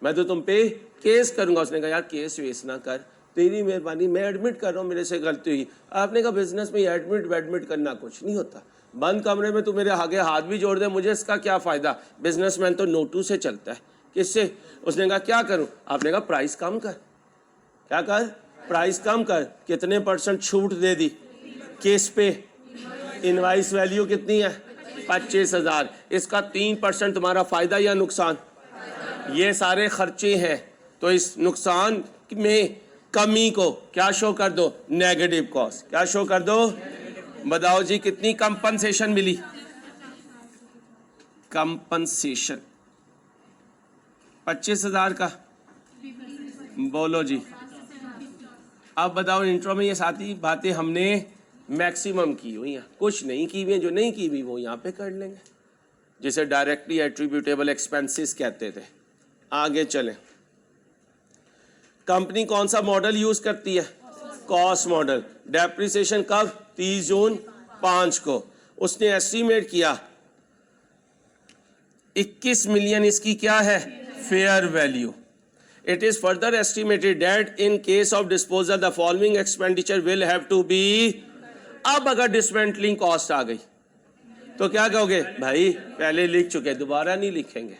मैं तो तुम पे केस करूँगा। उसने कहा यार केस वेस ना कर, तेरी मेहरबानी, मैं एडमिट कर रहा हूँ मेरे से गलती हुई। आपने कहा बिजनेस में एडमिट करना कुछ नहीं होता, बंद कमरे में तू मेरे आगे हाथ भी जोड़ दे, मुझे इसका क्या फ़ायदा? बिजनेसमैन तो नोटू से चलता है। किससे? उसने कहा क्या करूँ? आपने कहा प्राइस कम कर। क्या कर? प्राइस कम कर। कितने % छूट दे दी? केस पे इनवाइस वैल्यू कितनी है? 25,000। इसका 3% तुम्हारा फ़ायदा या नुकसान? ये सारे खर्चे हैं, तो इस नुकसान में कमी को क्या शो कर दो? Negative cost. क्या शो कर दो? बताओ जी कितनी कंपनसेशन मिली? कंपनसेशन 25,000 का। बोलो जी। अब बताओ, इंट्रो में ये सारी बातें हमने मैक्सिमम की हुई हैं, कुछ नहीं की हुई हैं। जो नहीं की हुई वो यहाँ पे कर लेंगे, जिसे डायरेक्टली एट्रीब्यूटेबल एक्सपेंसेस कहते थे। आगे चलें। कंपनी कौन सा मॉडल यूज करती है? Cost model. डेप्रिसिएशन कब? 30 जून 5 को। उसने एस्टीमेट किया 21 मिलियन इसकी क्या है? Fair value. It is further estimated that in case of disposal the following expenditure will have to be. अब अगर डिसमेंटलिंग कॉस्ट आ गई तो क्या कहोगे? भाई पहले लिख चुके, दोबारा नहीं लिखेंगे।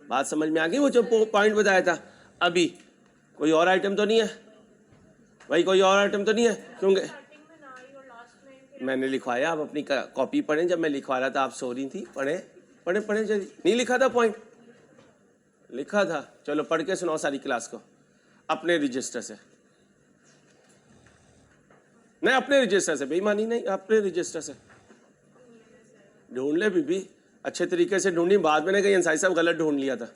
बात समझ में आ गई? वो जो पॉइंट बताया था अभी। कोई और आइटम तो नहीं है भाई? कोई और आइटम तो नहीं है? क्योंकि मैंने लिखवाया, आप अपनी कॉपी पढ़ें। जब मैं लिखवा रहा था आप सो रही थी। पढ़े पढ़े पढ़े जल्दी। नहीं लिखा था पॉइंट? लिखा था। चलो पढ़ के सुनाओ सारी क्लास को अपने रजिस्टर से। नहीं अपने रजिस्टर से, बेईमानी नहीं, अपने रजिस्टर से ढूंढ ले बीबी, अच्छे तरीके से ढूंढी। बाद में कहीं अंसारी साहब गलत ढूंढ लिया था।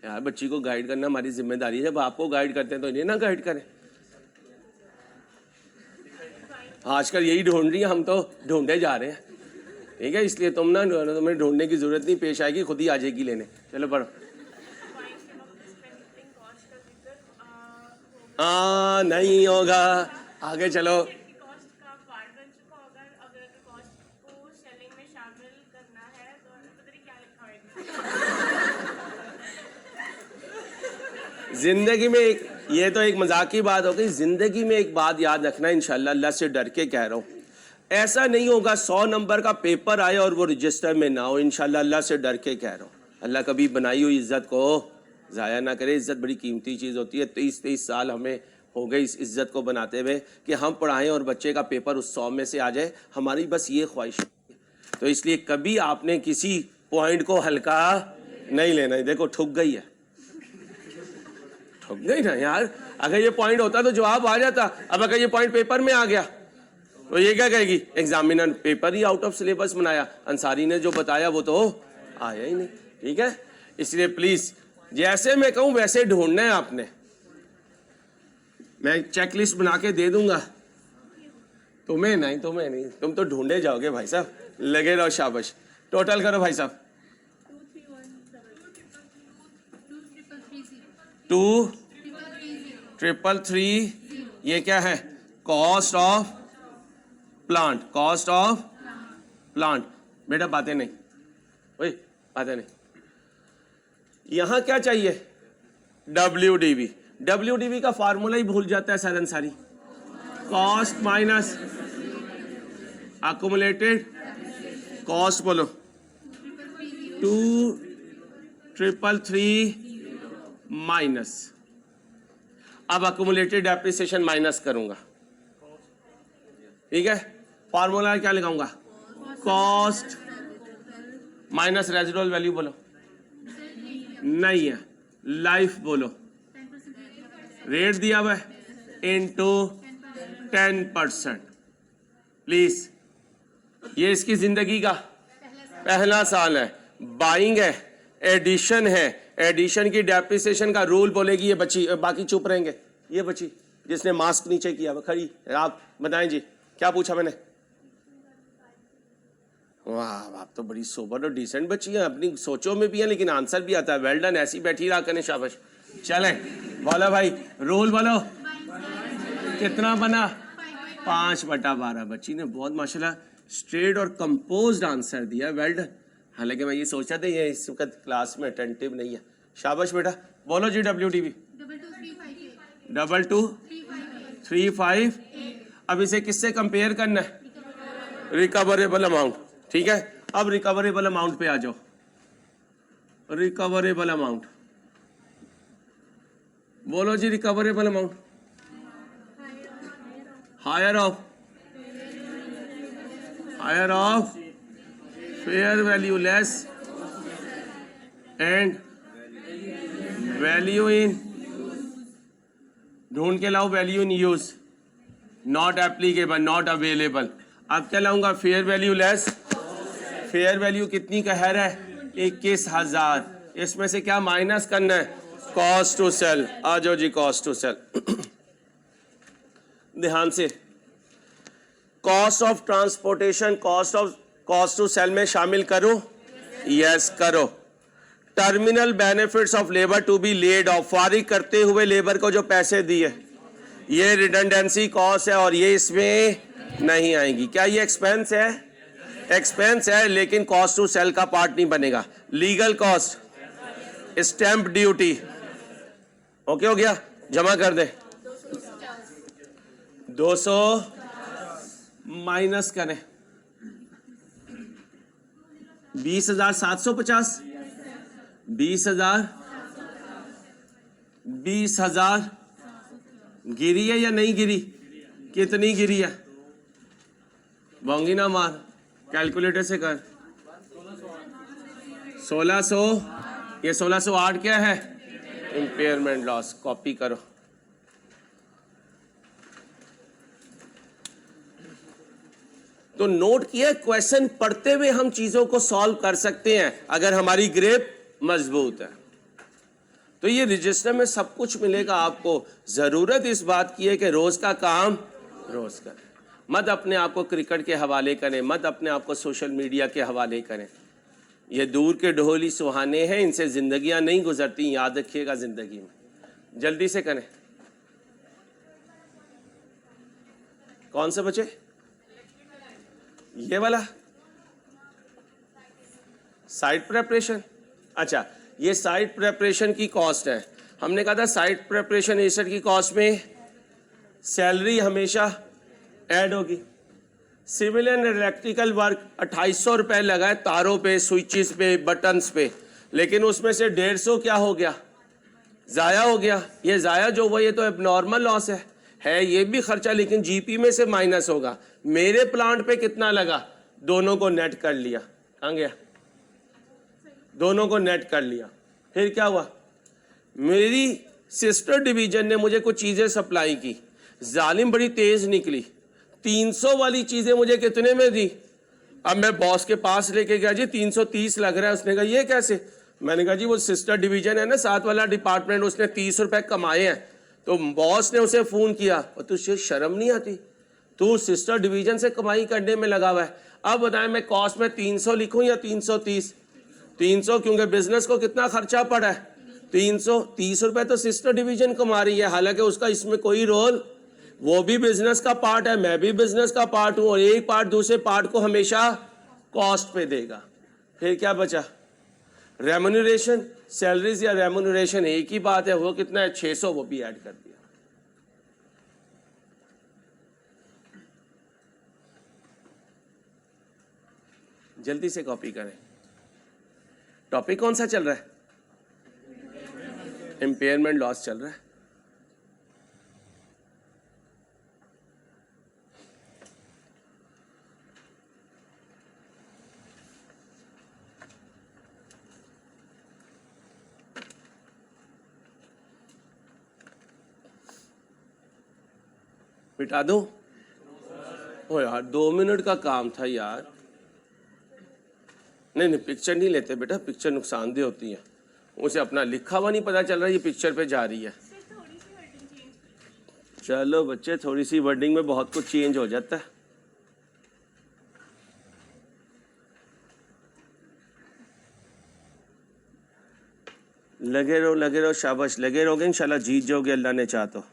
यार बच्ची को गाइड करना हमारी जिम्मेदारी है। जब आपको गाइड करते हैं तो इन्हें ना गाइड करें। आजकल यही ढूंढ रही है, हम तो ढूंढे जा रहे हैं। ठीक है, इसलिए तुम्हें ढूंढने की जरूरत नहीं पेश आएगी, खुद ही आ जाएगी लेने। चलो पढ़ो। नहीं होगा, आगे चलो। जिंदगी में एक, ये तो एक मजाक की बात हो गई। जिंदगी में एक बात याद रखना, इंशाल्लाह, अल्लाह से डर के कह रहा हूँ, ऐसा नहीं होगा 100 नंबर का पेपर आए और वो रजिस्टर में ना हो। इंशाल्लाह, अल्लाह से डर के कह रहा हूँ। अल्लाह कभी बनाई हुई इज्जत को ज़ाया ना करे। इज्जत बड़ी कीमती चीज़ होती है। 23 साल हमें हो गए इस इज्जत को बनाते हुए कि हम पढ़ाएं और बच्चे का पेपर उस 100 में से आ जाए। हमारी बस ये ख्वाहिश है। तो इसलिए कभी आपने किसी पॉइंट को हल्का नहीं लेना है। देखो ठुक गई है, ठुक गई ना यार। अगर ये पॉइंट होता तो जवाब आ जाता। अब अगर ये पॉइंट पेपर में आ गया तो ये क्या कहेगी? Examiner paper he out of syllabus बनाया, अंसारी ने जो बताया वो तो आया ही नहीं। ठीक है, इसलिए प्लीज जैसे मैं कहूं वैसे ढूंढना है आपने। मैं चेकलिस्ट बना के दे दूंगा, तुम्हें नहीं, तुम तो ढूंढे जाओगे भाई साहब। लगे रहो, शाबाश। टोटल करो भाई साहब। 2,333 ये क्या है? Cost of plant. Cost of plant. बेटा बातें नहीं, ओए बातें नहीं। यहां क्या चाहिए? WDV। WDV का फार्मूला ही भूल जाता है sir Ansari. Cost minus accumulated cost. बोलो 2,333 माइनस, अब अकुमुलेटेड डेप्रिसिएशन माइनस करूंगा। ठीक है, फार्मूला क्या लगाऊंगा? Cost minus residual value. बोलो नहीं है, लाइफ बोलो। रेट दिया हुआ है इनटू 10%। प्लीज, ये इसकी जिंदगी का पहला साल है। बाइंग है, एडिशन है। एडिशन की डेप्रिसिएशन का रूल बोलेगी ये बच्ची, बाकी चुप रहेंगे। ये बच्ची जिसने मास्क नीचे किया वो खड़ी, आप बताएं जी क्या पूछा मैंने? वाह, आप तो बड़ी सोबर और डिसेंट बच्ची है, अपनी सोचों में भी है लेकिन आंसर भी आता है। वेल डन, ऐसी बैठी रहा करें, शाबाश। चले बोलो भाई, रूल बोलो। कितना बना? 5/12। बच्ची ने बहुत माशाल्लाह स्ट्रेट और कंपोज्ड आंसर दिया। Well done. हालांकि मैं ये सोचा था ये इस वक्त क्लास में अटेंटिव नहीं है। शाबाश बेटा। बोलो जी WDV 22,358। अब इसे किससे कंपेयर करना है? Recoverable amount. ठीक है, अब रिकवरेबल अमाउंट पे आ जाओ। रिकवरेबल अमाउंट बोलो जी। Recoverable amount higher of fair value less and value in, ढूंढ के लाओ value in use, not applicable, not available. अब क्या लाऊंगा? Fair value less. Fair value कितनी का है? 21,000। इसमें से क्या माइनस करना है? Cost to cell. आ जाओ जी, कॉस्ट टू सेल। ध्यान से, cost of transportation cost to sell में शामिल करो। यस करो। Terminal benefits of labour to be laid off, फारिग करते हुए लेबर को जो पैसे दिए, ये रिडंडेंसी कॉस्ट है और ये इसमें नहीं आएगी। क्या ये एक्सपेंस है? एक्सपेंस है, लेकिन कॉस्ट टू सेल का पार्ट नहीं बनेगा। Legal cost, stamp duty, okay हो गया, जमा कर दे। 200 माइनस करें 20,750, 20,000 गिरी है या नहीं गिरी? कितनी गिरी है? बोंगी ना मार, कैलकुलेटर से कर। 1600, ये 1608 क्या है? Impairment loss. कॉपी करो। तो नोट किया, क्वेश्चन पढ़ते हुए हम चीजों को सॉल्व कर सकते हैं अगर हमारी ग्रिप मजबूत है। तो ये रजिस्टर में सब कुछ मिलेगा आपको। जरूरत इस बात की है कि रोज का काम रोज करें, मत अपने आप को क्रिकेट के हवाले करें, मत अपने आप को सोशल मीडिया के हवाले करें। ये दूर के ढोली सुहाने हैं, इनसे जिंदगियां नहीं गुजरती, याद रखिएगा जिंदगी में। जल्दी से करें। कौन से बचे? ये वाला साइट प्रेपरेशन। अच्छा, ये साइट प्रेपरेशन की कॉस्ट है। हमने कहा था साइट प्रेपरेशन एसेट की कॉस्ट में सैलरी हमेशा ऐड होगी। सिविल एंड इलेक्ट्रिकल वर्क 2800 रुपए लगा है तारों पे, स्विचेस पे, बटन्स पे, लेकिन उसमें से 150 क्या हो गया? ज़ाया हो गया। ये ज़ाया जो हुआ ये तो एबनॉर्मल लॉस है ये भी खर्चा, लेकिन जीपी में से माइनस होगा। मेरे प्लांट पे कितना लगा? दोनों को नेट कर लिया। कहाँ गया? दोनों को नेट कर लिया। फिर क्या हुआ? मेरी सिस्टर डिवीजन ने मुझे कुछ चीज़ें सप्लाई की, जालिम बड़ी तेज़ निकली। 300 वाली चीज़ें मुझे कितने में दी? अब मैं बॉस के पास लेके गया, जी 330 लग रहा है। उसने कहा ये कैसे? मैंने कहा जी वो सिस्टर डिवीजन है ना, साथ वाला डिपार्टमेंट, उसने 30 रुपए कमाए हैं। तो बॉस ने उसे फ़ोन किया, और तुझे शर्म नहीं आती? तू सिस्टर डिवीजन से कमाई करने में लगा हुआ है। अब बताएं मैं कॉस्ट में 300 लिखूं या 330? 300, क्योंकि बिजनेस को कितना खर्चा पड़ा है? 330 रुपए तो सिस्टर डिवीजन कमा रही है, हालांकि उसका इसमें कोई रोल, वो भी बिजनेस का पार्ट है, मैं भी बिजनेस का पार्ट हूं, और एक पार्ट दूसरे पार्ट को हमेशा कॉस्ट पे देगा। फिर क्या बचा? रेम्यूनरेशन। सैलरीज या रेम्यूनरेशन एक ही बात है। वो कितना है? 600, वो भी ऐड कर दिया। जल्दी से कॉपी करें। टॉपिक कौन सा चल रहा है? इम्पेयरमेंट लॉस चल रहा है। मिटा दो? ओ यार 2 मिनट का काम था यार। नहीं, पिक्चर नहीं लेते बेटा, पिक्चर नुकसानदेह होती है। उसे अपना लिखा हुआ नहीं पता चल रहा, ये पिक्चर पे जा रही है। चलो बच्चे, थोड़ी सी वर्डिंग में बहुत कुछ चेंज हो जाता है। लगे रहो शाबाश, लगे रहोगे इंशाल्लाह जीत जाओगे, अल्लाह ने चाहा तो।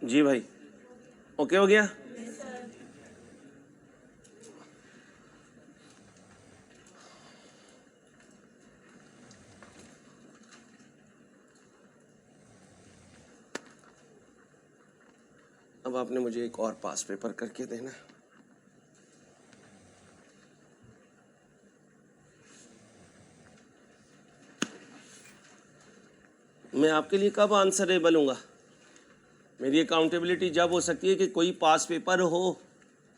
जी भाई, ओके हो गया? अब आपने मुझे एक और पास पेपर करके देना। मैं आपके लिए कब आंसरेबल हूँगा? मेरी अकाउंटेबिलिटी जब हो सकती है कि कोई पास पेपर हो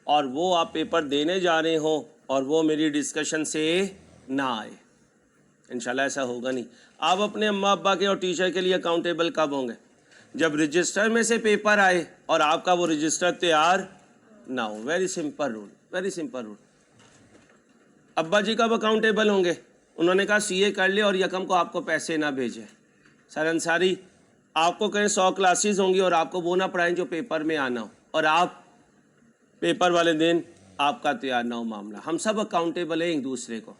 और वो आप पेपर देने जा रहे हो और वो मेरी डिस्कशन से ना आए। इंशाल्लाह ऐसा होगा नहीं। आप अपने अम्मा अब्बा के और टीचर के लिए अकाउंटेबल कब होंगे? जब रजिस्टर में से पेपर आए और आपका वो रजिस्टर तैयार ना हो। Very simple rule, very simple rule. अब्बा जी कब अकाउंटेबल होंगे? उन्होंने कहा सीए कर ले और यकम को आपको पैसे ना भेजें। सर अंसारी, आपको कहें 100 क्लासेस होंगी और आपको वो ना पढ़ाएं जो पेपर में आना हो, और आप पेपर वाले दिन आपका तैयार ना हो मामला। हम सब अकाउंटेबल हैं एक दूसरे को।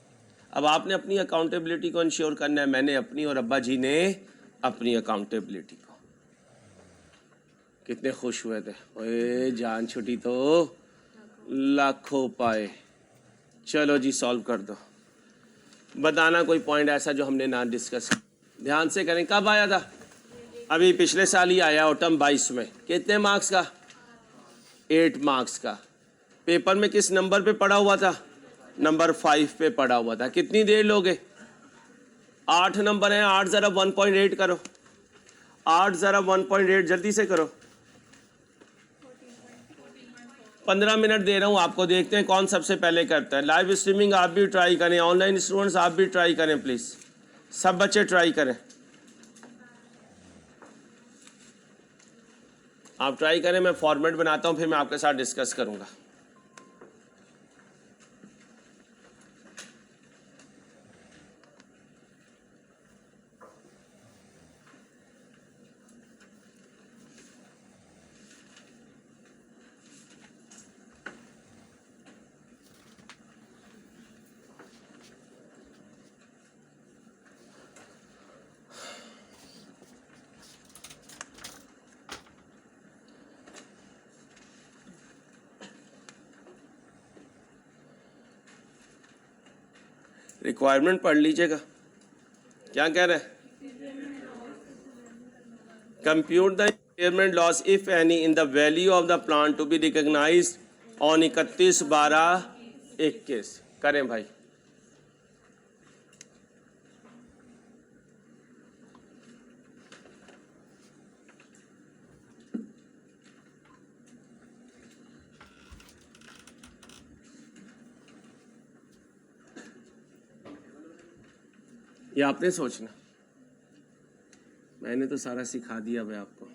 अब आपने अपनी अकाउंटेबिलिटी को इंश्योर करना है, मैंने अपनी और अब्बा जी ने अपनी अकाउंटेबिलिटी को। कितने खुश हुए थे, ओए जान छुटी तो लाखों पाए। चलो जी सॉल्व कर दो। बताना कोई पॉइंट ऐसा जो हमने ना डिस्कस। ध्यान से करें। कब आया था? अभी पिछले साल ही आया, ऑटम 22 में। कितने मार्क्स का? 8 मार्क्स का। पेपर में किस नंबर पे पड़ा हुआ था? नंबर 5 पे पड़ा हुआ था। कितनी देर लोगे? 8 नंबर हैं, 8 ज़रा 1.8 करो। 8 ज़रा 1.8 जल्दी से करो। 15 मिनट दे रहा हूँ आपको, देखते हैं कौन सबसे पहले करता है। लाइव स्ट्रीमिंग आप भी ट्राई करें, ऑनलाइन स्टूडेंट्स आप भी ट्राई करें प्लीज़, सब बच्चे ट्राई करें। आप ट्राई करें, मैं फॉर्मेट बनाता हूँ फिर मैं आपके साथ डिस्कस करूँगा। रिक्वायरमेंट पढ़ लीजिएगा। क्या कह रहे हैं? Compute the impairment loss if any in the value of the plan to be recognized on 31/12/21। करें भाई। ये आपने सोचना, मैंने तो सारा सिखा दिया भाई आपको।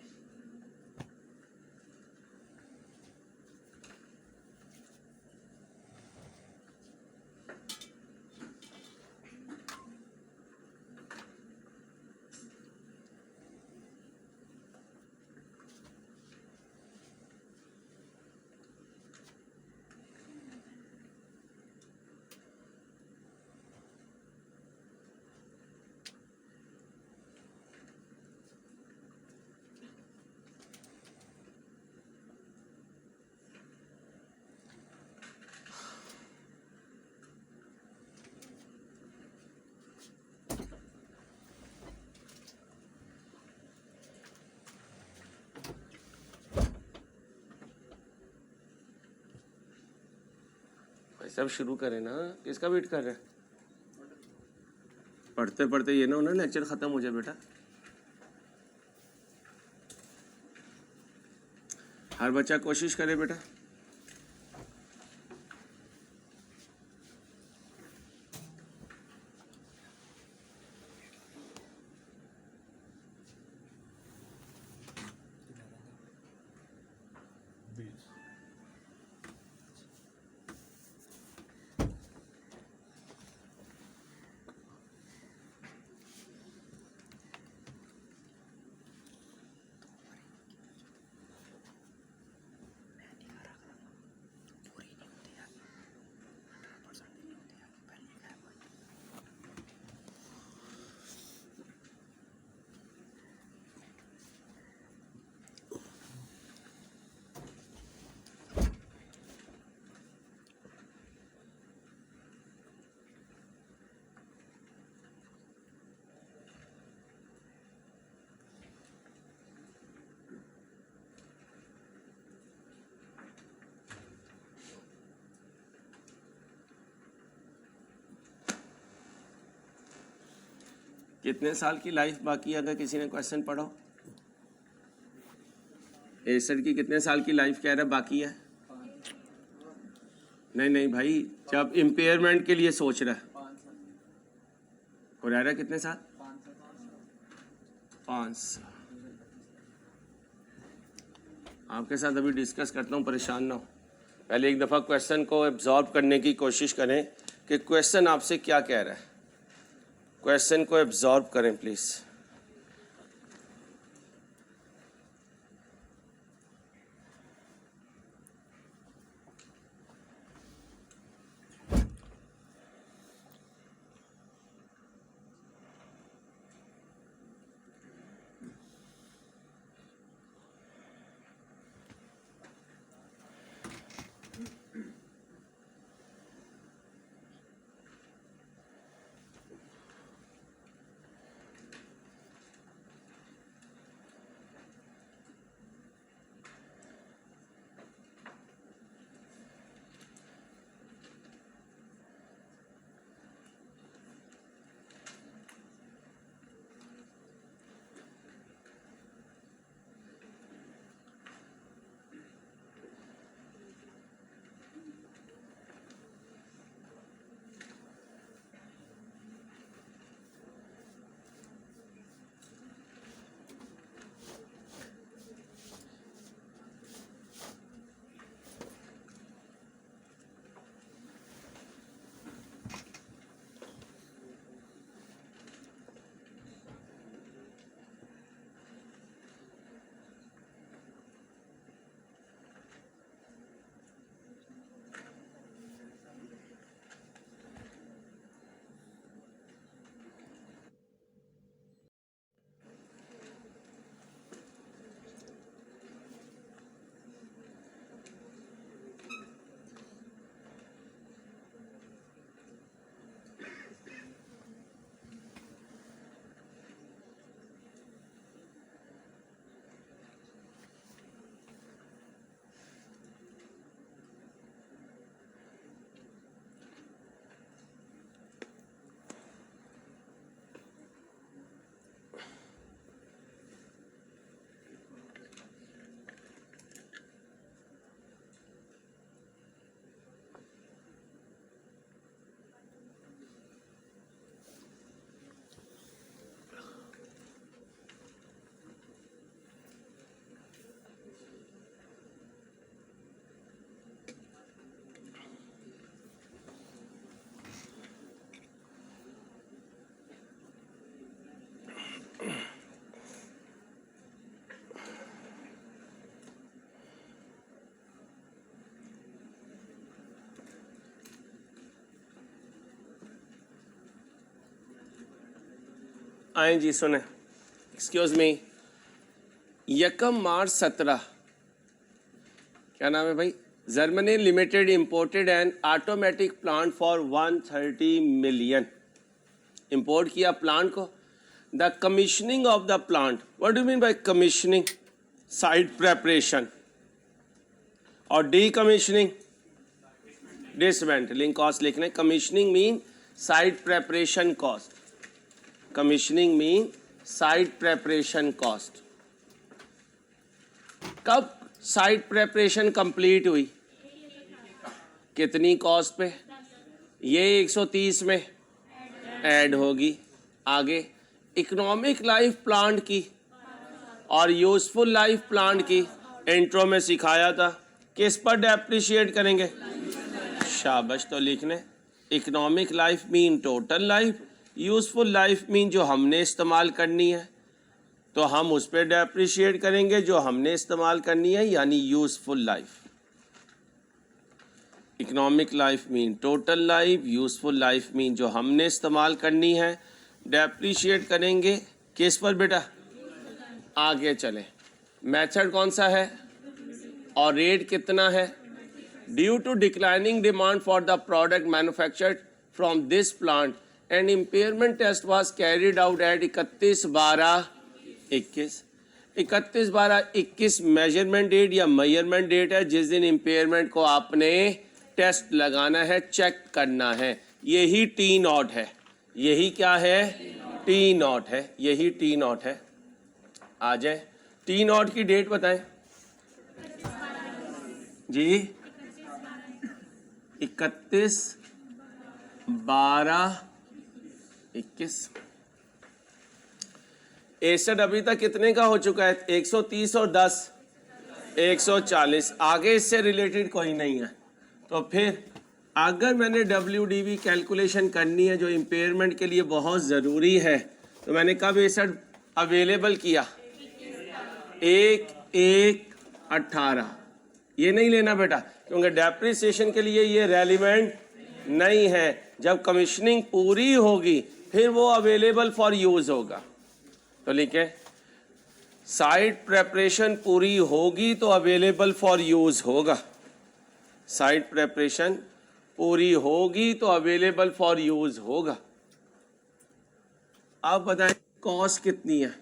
सब शुरू करें ना, किसका वेट कर रहे हैं? पढ़ते पढ़ते ये ना हो ना लेक्चर खत्म हो जाए बेटा। हर बच्चा कोशिश करे बेटा। कितने साल की लाइफ बाकी है? अगर किसी ने क्वेश्चन पढ़ो, एसर की कितने साल की लाइफ कह रहा है बाकी है? नहीं नहीं भाई, जब इम्पेयरमेंट के लिए सोच रहा है हुरैरा कितने साल? 500। आपके साथ अभी डिस्कस करता हूँ, परेशान ना हो। पहले एक दफ़ा क्वेश्चन को एब्जॉर्ब करने की कोशिश करें कि क्वेश्चन आपसे क्या कह रहा है। क्वेश्चन को एब्जॉर्ब करें प्लीज़। आए जी, सुने। Excuse me. 1 मार्च 17, क्या नाम है भाई? Germany limited imported N automatic plant for 130 million. Import किया प्लांट को। The commissioning of the plant, what do mean by commissioning? Site preparation. और डी कमीशनिंग, डिसमेंटलिंग कॉस्ट लिखने। Commissioning mean site preparation cost. Commissioning mean site preparation cost. कब site preparation complete हुई? कितनी cost पे? ये 130 में add होगी। आगे इकोनॉमिक लाइफ प्लांट की और यूजफुल लाइफ प्लांट की इंट्रो में सिखाया था। किस पर डेप्रिशिएट करेंगे? शाबाश। तो लिखने economic life mean total life, useful life mean जो हमने इस्तेमाल करनी है, तो हम उस पर डेप्रिशिएट करेंगे जो हमने इस्तेमाल करनी है, यानी useful life. Economic life mean total life, useful life mean जो हमने इस्तेमाल करनी है। डेप्रिशिएट करेंगे किस पर बेटा? आगे चले। मेथड कौन सा है और रेट कितना है? Due to declining demand for the product manufactured from this plant and impairment test was carried out at 31/12/21। 31/12/21 measurement date या मेजरमेंट डेट है जिस दिन इम्पेयरमेंट को आपने टेस्ट लगाना है, चेक करना है। यही टी नॉट है। यही क्या है? टी नॉट है। यही टी नॉट है। आ जाए। टी नॉट की डेट बताएं जी। 31/12/21 21। एसेट अभी तक कितने का हो चुका है? 130 और 10 140। आगे इससे रिलेटेड कोई नहीं है। तो फिर अगर मैंने WDV कैलकुलेशन करनी है जो इम्पेयरमेंट के लिए बहुत ज़रूरी है, तो मैंने कब एसेट अवेलेबल किया? 1/1/18। ये नहीं लेना बेटा, क्योंकि डेप्रिसिएशन के लिए ये रेलिवेंट नहीं है। जब कमीशनिंग पूरी होगी फिर वो अवेलेबल फॉर यूज़ होगा। तो लिखे साइट प्रेपरेशन पूरी होगी तो अवेलेबल फॉर यूज़ होगा। साइट प्रेपरेशन पूरी होगी तो अवेलेबल फॉर यूज़ होगा। अब बताएं कॉस्ट कितनी है?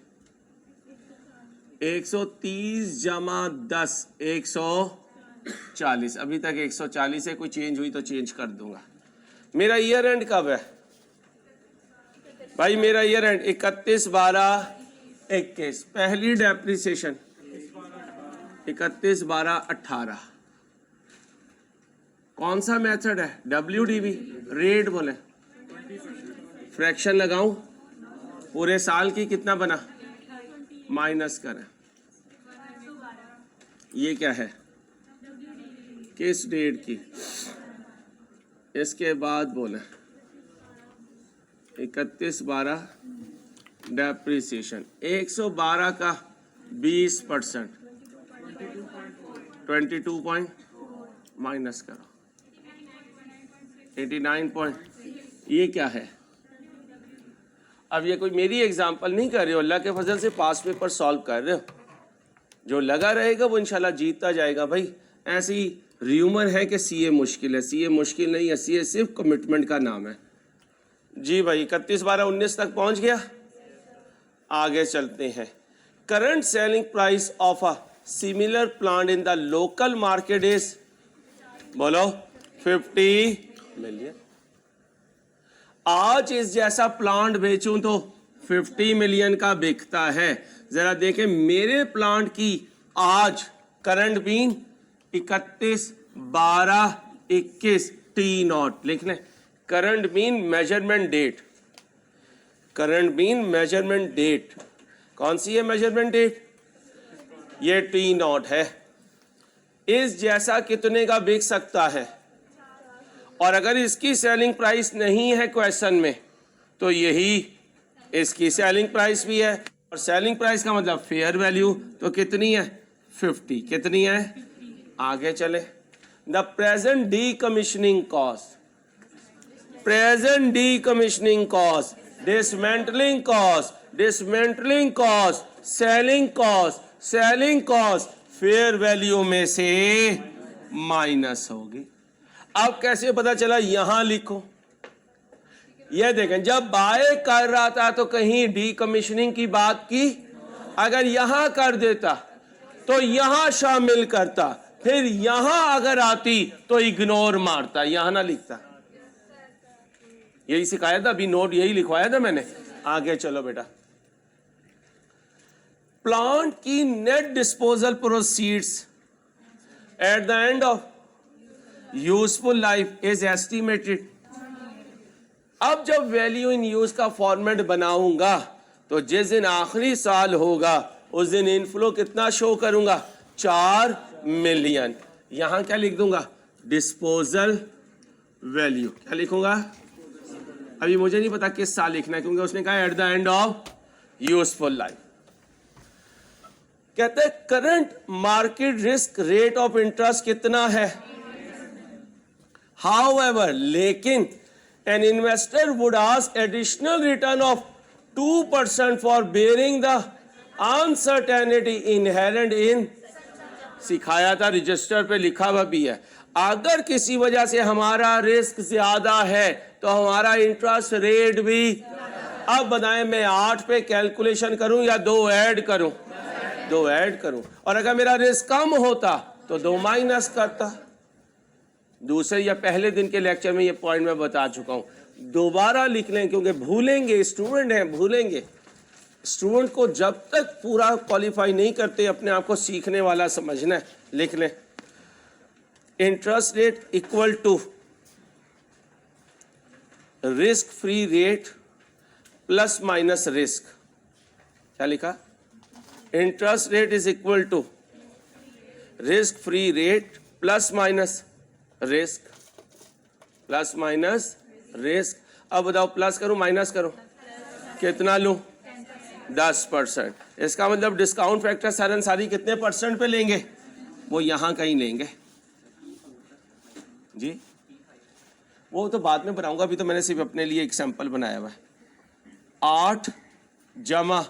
130 जमा 10 140। अभी तक 140 है, कोई चेंज हुई तो चेंज कर दूंगा। मेरा ईयर एंड कब है भाई? मेरा ईयर एंड 31/12/21। पहली डेप्रिसिएशन 31/12/18। कौन सा मेथड है? WDV। रेट बोले, फ्रैक्शन लगाऊं, पूरे साल की कितना बना माइनस करें। ये क्या है? किस डेट की? इसके बाद बोले 31/12 डेप्रिसिएशन 112 का 20% 22 पॉइंट माइनस करो 89 पॉइंट। ये क्या है? अब ये कोई मेरी एग्जांपल नहीं कर रहे हो, अल्लाह के फजल से पास पेपर सॉल्व कर रहे हो। जो लगा रहेगा वो इंशाल्लाह जीतता जाएगा भाई। ऐसी र्यूमर है कि सीए मुश्किल है। सीए मुश्किल नहीं है, सीए सिर्फ कमिटमेंट का नाम है। जी भाई 31/12/19 तक पहुंच गया। आगे चलते हैं। Current selling price of a similar plant in the local market is, बोलो 50 मिलियन। आज इस जैसा प्लांट बेचूं तो 50 मिलियन का बिकता है। जरा देखें मेरे प्लांट की आज करंट बीन 31/12/21 T0 लिख लें। Current been measurement date, current been measurement date कौन सी है? मेजरमेंट डेट ये T0 है। इस जैसा कितने का बिक सकता है? और अगर इसकी सेलिंग प्राइस नहीं है क्वेश्चन में तो यही इसकी सेलिंग प्राइस भी है। और सेलिंग प्राइस का मतलब फेयर वैल्यू, तो कितनी है? 50। कितनी है? आगे चले। The present decommissioning cost, present decommissioning cost, dismantling cost, dismantling cost, selling cost, selling cost fair value में से माइनस होगी। अब कैसे पता चला? यहां लिखो। यह देखें जब बाय कर रहा था तो कहीं डीकमीशनिंग की बात की, अगर यहां कर देता तो यहां शामिल करता, फिर यहां अगर आती तो इग्नोर मारता, यहां ना लिखता। यही सिखाया था, अभी नोट यही लिखवाया था मैंने। आगे चलो बेटा। प्लांट की net disposal proceeds at the end of useful life is estimated. अब जब वैल्यू इन यूज का फॉर्मेट बनाऊंगा तो जिस दिन आखिरी साल होगा उस दिन इनफ्लो कितना शो करूंगा? 4 मिलियन। यहां क्या लिख दूंगा? Disposal value. क्या लिखूंगा? अभी मुझे नहीं पता किस साल लिखना है, क्योंकि उसने कहा at the end of useful life. कहते हैं current market risk rate of interest कितना है? हाउएवर, लेकिन an investor would ask additional return of 2% for bearing the uncertainty inherent in, सिखाया था, रजिस्टर पे लिखा हुआ भी है। अगर किसी वजह से हमारा रिस्क ज्यादा है तो हमारा इंटरेस्ट रेट भी। अब बताएं मैं 8 पे कैलकुलेशन करूं या 2 ऐड करूं? 2 ऐड करूं। और अगर मेरा रिस्क कम होता तो 2 माइनस करता। दूसरे या पहले दिन के लेक्चर में ये पॉइंट मैं बता चुका हूं, दोबारा लिख लें क्योंकि भूलेंगे, स्टूडेंट हैं भूलेंगे। स्टूडेंट को जब तक पूरा क्वालिफाई नहीं करते अपने आप को सीखने वाला समझना है। लिख लें interest rate equal to risk free rate plus minus risk, क्या लिखा? Interest rate is equal to risk free rate plus minus risk, plus minus risk. अब बताओ प्लस करूं माइनस करूं, कितना लूं? 10%। इसका मतलब डिस्काउंट फैक्टर सारी कितने परसेंट पे लेंगे? वो यहां कहीं लेंगे जी, वो तो बाद में बनाऊंगा, अभी तो मैंने सिर्फ अपने लिए एग्जाम्पल बनाया हुआ है। 8 जमा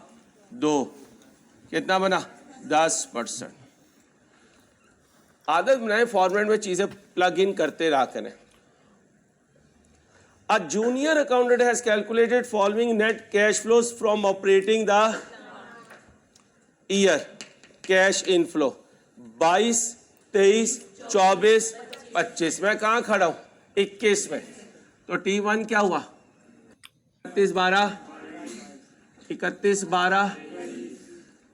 2 कितना बना? 10%। आदत बनाए फॉर्मेट में चीजें प्लग इन करते रहा करें। A junior accountant has calculated following net cash flows from operating the year. Cash inflow 22, 23, 24, 25। मैं कहाँ खड़ा हूँ? 21 में। तो T1 क्या हुआ? 31, 12, 31, 12,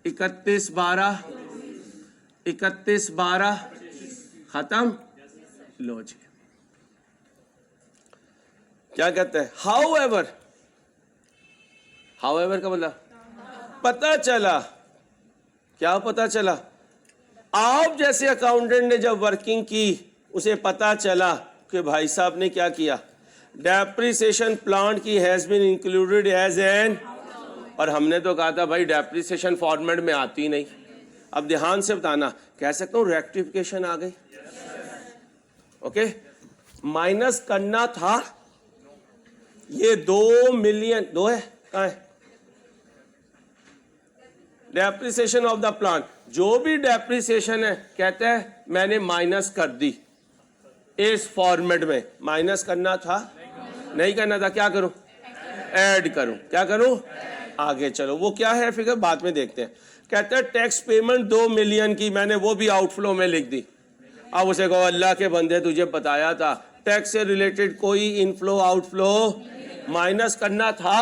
31, 12, 31, 12 खत्म। लो जी, क्या कहते हैं? हाउएवर, हाउएवर का मतलब पता चला, क्या पता चला? आप जैसे अकाउंटेंट ने जब वर्किंग की, उसे पता चला कि भाई साहब ने क्या किया, डेप्रिसिएशन प्लांट की has been included as an, और हमने तो कहा था भाई डेप्रिसिएशन फॉर्मेट में आती नहीं। अब ध्यान से बताना, कह सकता हूं रेक्टिफिकेशन आ गई। ओके, माइनस करना था, ये 2 मिलियन, 2 है, कहाँ है? डेप्रिसिएशन ऑफ द प्लांट, जो भी डेप्रिसिएशन है कहते हैं मैंने माइनस कर दी। इस फॉर्मेट में माइनस करना था, नहीं करना था, क्या करूं? ऐड करूं। क्या करूं? आगे चलो, वो क्या है फिगर बाद में देखते हैं। कहते हैं टैक्स पेमेंट 2 मिलियन की, मैंने वो भी आउटफ्लो में लिख दी। अब उसे कहो अल्लाह के बंदे तुझे बताया था टैक्स से रिलेटेड कोई इनफ्लो आउटफ्लो माइनस करना था।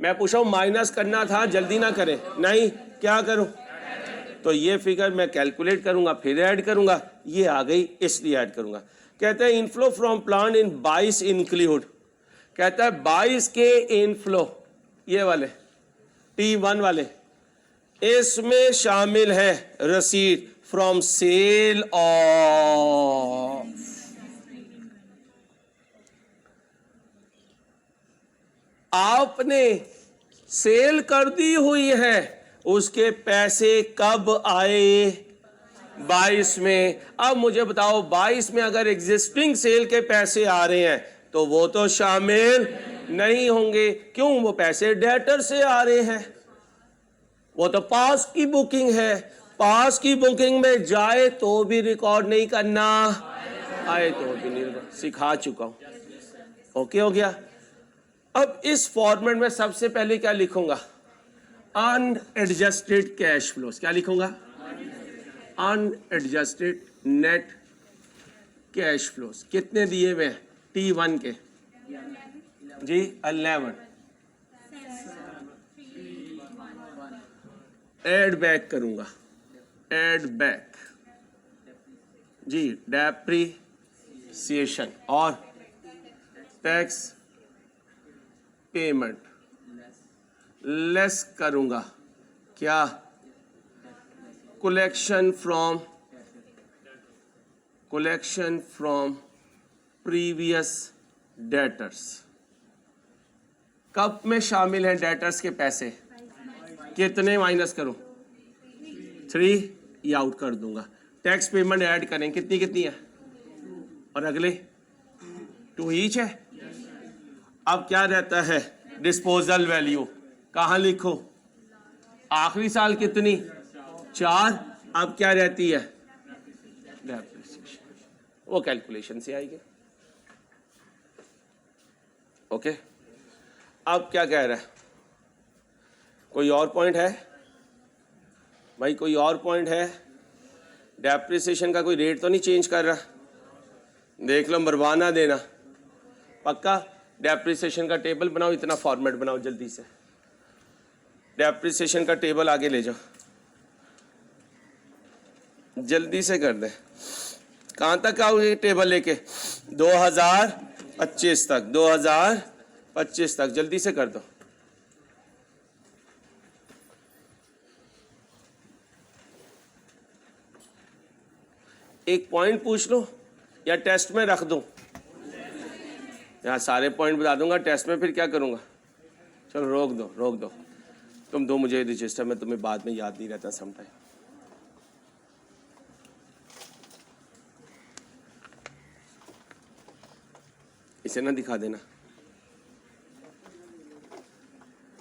मैं पूछा हूं माइनस करना था, जल्दी ना करें। नहीं, क्या करूं? तो ये फिगर मैं कैलकुलेट करूंगा, फिर ऐड करूंगा। ये आ गई इसलिए ऐड करूंगा। कहते हैं inflow from plant in 22 include, कहता है 22 के इनफ्लो, ये वाले T1 वाले, इसमें शामिल है रसीद फ्रॉम सेल ऑफ, आपने सेल कर दी हुई है, उसके पैसे कब आए? 22 में। अब मुझे बताओ 22 में अगर एग्जिस्टिंग सेल के पैसे आ रहे हैं तो वो तो शामिल नहीं होंगे। क्यों? वो पैसे डेटर से आ रहे हैं, वो तो पास की बुकिंग है। पास की बुकिंग में जाए तो भी रिकॉर्ड नहीं करना, आए तो भी नहीं, सिखा चुका हूं। ओके हो गया। अब इस फॉर्मेट में सबसे पहले क्या लिखूंगा? Unadjusted cash flows. क्या लिखूंगा? Unadjusted net cash flows. कितने दिए हुए हैं T1 के? जी 11। एड बैक करूंगा, एड बैक जी, डेप्रिसिएशन और टैक्स पेमेंट लेस करूंगा। क्या? Collection from previous debtors. कब में शामिल हैं डेटर्स के पैसे? कितने माइनस करूं? 3, ये आउट कर दूंगा। टैक्स पेमेंट ऐड करें, कितनी कितनी है? और अगले 2 ईच है। अब क्या रहता है? डिस्पोजल वैल्यू कहाँ लिखो? आखिरी साल कितनी? 4। अब क्या रहती है? डेप्रिसिएशन। वो कैलकुलेशन से आएगी। ओके, अब क्या कह रहा है? कोई और पॉइंट है भाई? कोई और पॉइंट है? डेप्रिसिएशन का कोई रेट तो नहीं चेंज कर रहा? देख लो, मरवाना देना। पक्का? डेप्रिसिएशन का टेबल बनाओ, इतना फॉर्मेट बनाओ जल्दी से। डेप्रिसिएशन का टेबल आगे ले जाओ, जल्दी से कर दे। कहाँ तक आओगे टेबल लेके? 2025 तक, 2025 तक, जल्दी से कर दो। एक पॉइंट पूछ लो या टेस्ट में रख दूं? यहाँ सारे पॉइंट बता दूंगा, टेस्ट में फिर क्या करूँगा? चलो रोक दो, तुम दो मुझे रजिस्टर में, तुम्हें बाद में याद नहीं रहता समटाइम। इसे ना दिखा देना।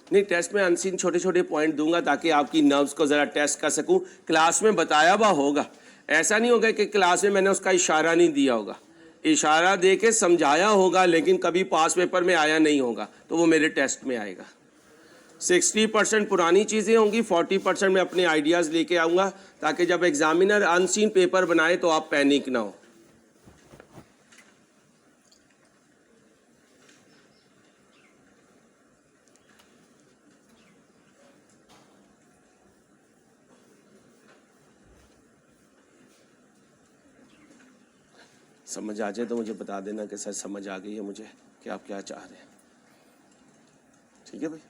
नहीं, टेस्ट में अनसीन छोटे छोटे पॉइंट दूंगा ताकि आपकी नर्व्स को ज़रा टेस्ट कर सकूं। क्लास में बताया हुआ होगा, ऐसा नहीं होगा कि क्लास में मैंने उसका इशारा नहीं दिया होगा, इशारा दे के समझाया होगा, लेकिन कभी पास पेपर में आया नहीं होगा, तो वो मेरे टेस्ट में आएगा। 60% पुरानी चीज़ें होंगी, 40% मैं अपने आइडियाज़ लेके आऊँगा, ताकि जब एग्जामिनर अनसीन पेपर बनाए तो आप पैनिक ना हो। समझ आ जाए तो मुझे बता देना कि सर समझ आ गई है मुझे, कि आप क्या चाह रहे हैं। ठीक है भाई,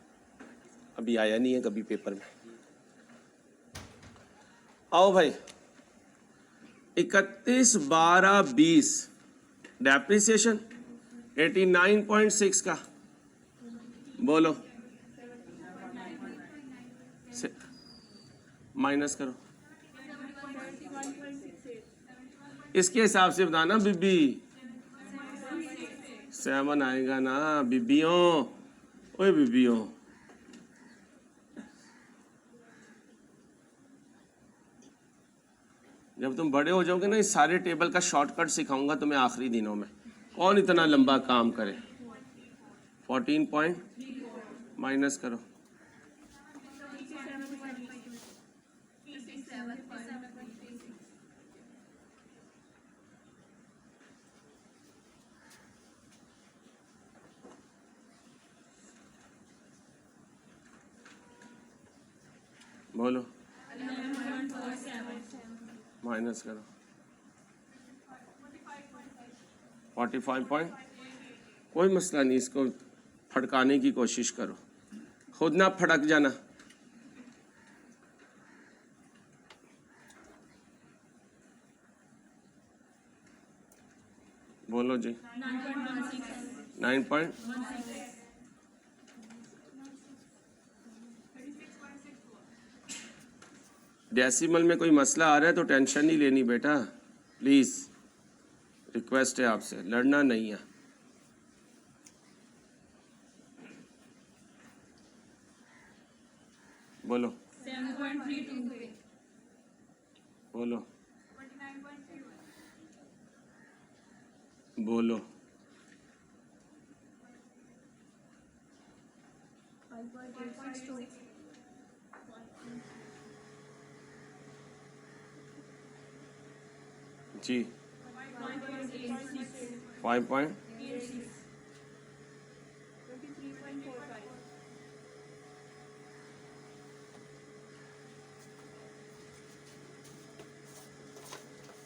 अभी आया नहीं है कभी पेपर में। आओ भाई, 31/12/20 डेप्रिसिएशन 89.6 का बोलो, माइनस करो, इसके हिसाब से बताना बीबी। 7 आएगा ना बीबियों, ओए बीबियों। जब तुम बड़े हो जाओगे ना, इस सारे टेबल का शॉर्टकट सिखाऊंगा तुम्हें आखिरी दिनों में। कौन इतना लंबा काम करे? 14 पॉइंट माइनस करो, बोलो, माइनस करो, 45 पॉइंट। कोई मसला नहीं, इसको फटकाने की कोशिश करो, खुद ना फटक जाना। बोलो जी, 9 डेसिमल में कोई मसला आ रहा है तो टेंशन नहीं लेनी बेटा, प्लीज़ रिक्वेस्ट है आपसे, लड़ना नहीं है। बोलो, 7.32 बोलो, बोलो, 5.8 जी, 5.8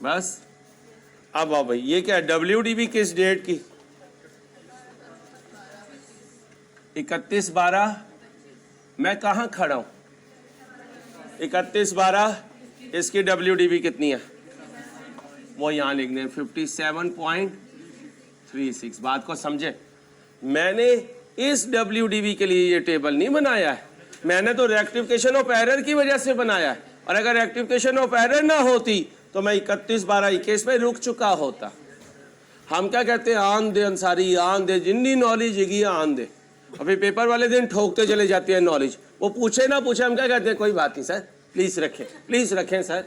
बस। अब आओ भाई, ये क्या है? WDB किस डेट की? 31/12। मैं कहाँ खड़ा हूँ? 31/12। इसकी WDB कितनी है? वो यहाँ लिख दें, 57.36। बात को समझे, मैंने इस WDB के लिए ये टेबल नहीं बनाया है, मैंने तो रेक्टिफिकेशन ऑफ एरर की वजह से बनाया है। और अगर रेक्टिफिकेशन ऑफ एरर ना होती तो मैं 31/12/21 में रुक चुका होता। हम क्या कहते हैं? आन दे अंसारी, आन दे, जिन्नी नॉलेज हैगी आन दे। अभी पेपर वाले दिन ठोकते चले जाते हैं नॉलेज, वो पूछे ना पूछे, हम क्या कहते हैं? कोई बात नहीं सर, प्लीज़ रखें सर।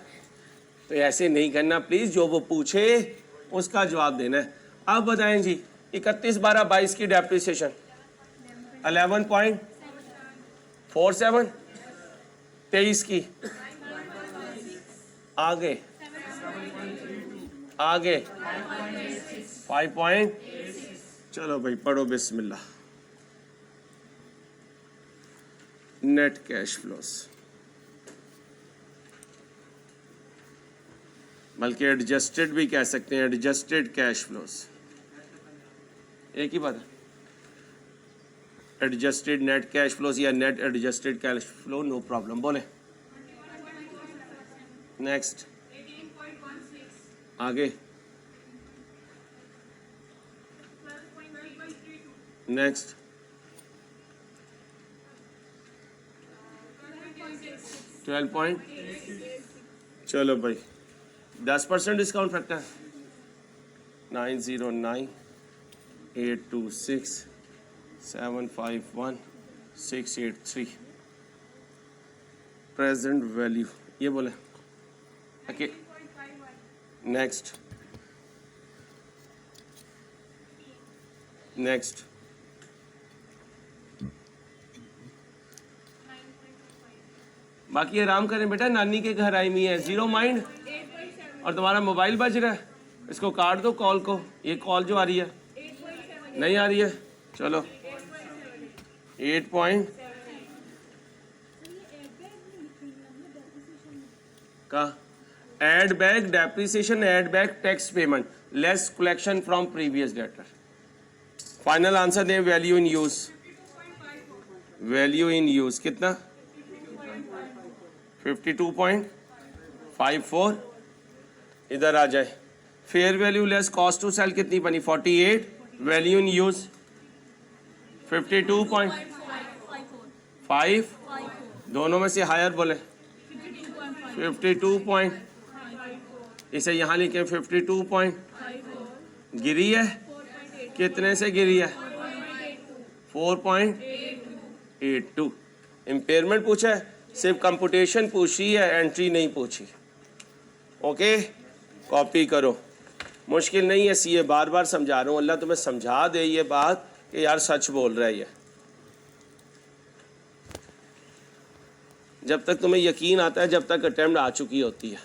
तो ऐसे नहीं करना प्लीज़, जो वो पूछे उसका जवाब देना है। अब बताएं जी, 31/12/22 की डेप्रिसिएशन 11.47। 23 की आगे 5 पॉइंट। चलो भाई पढ़ो बिस्मिल्लाह। नेट कैश फ्लोस, बल्कि एडजस्टेड भी कह सकते हैं, एडजस्टेड कैश फ्लोस, एक ही बात है। एडजस्टेड नेट कैश फ्लोस या net adjusted cash flow, no problem. बोले नेक्स्ट। आगे नेक्स्ट 12 चलो भाई 10% डिस्काउंट फैक्टर 909-826-751-683 प्रेजेंट वैल्यू ये बोले ओके नेक्स्ट नेक्स्ट बाकी आराम करें बेटा, नानी के घर आई हुई है, जीरो माइंड। और तुम्हारा मोबाइल बज रहा है, इसको काट दो कॉल को, ये कॉल जो आ रही है नहीं आ रही है। चलो 8 पॉइंट का add back depreciation, add back tax payment, less collection from previous debtor. Final answer दें, value in use. Value in use कितना 52.54। इधर आ जाए, fair value less cost to sell कितनी बनी 48, वैल्यू इन यूज 52.5, दोनों में से हायर बोले 52 इसे यहाँ लिखे 52 पॉइंट गिरी है, कितने से गिरी है 4.82। इम्पेयरमेंट पूछा है, सिर्फ कंप्यूटेशन पूछी है, एंट्री नहीं पूछी। ओके कॉपी करो, मुश्किल नहीं है, सीए बार बार समझा रहा हूँ, अल्लाह तुम्हें समझा दे ये बात कि यार सच बोल रहा है ये। जब तक तुम्हें यकीन आता है, जब तक अटेम्प्ट आ चुकी होती है।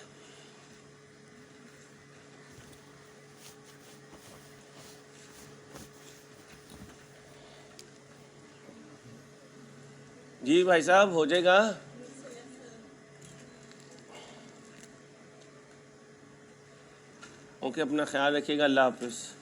जी भाई साहब हो जाएगा। ओके अपना ख्याल रखिएगा, अल्लाह हाफिज़।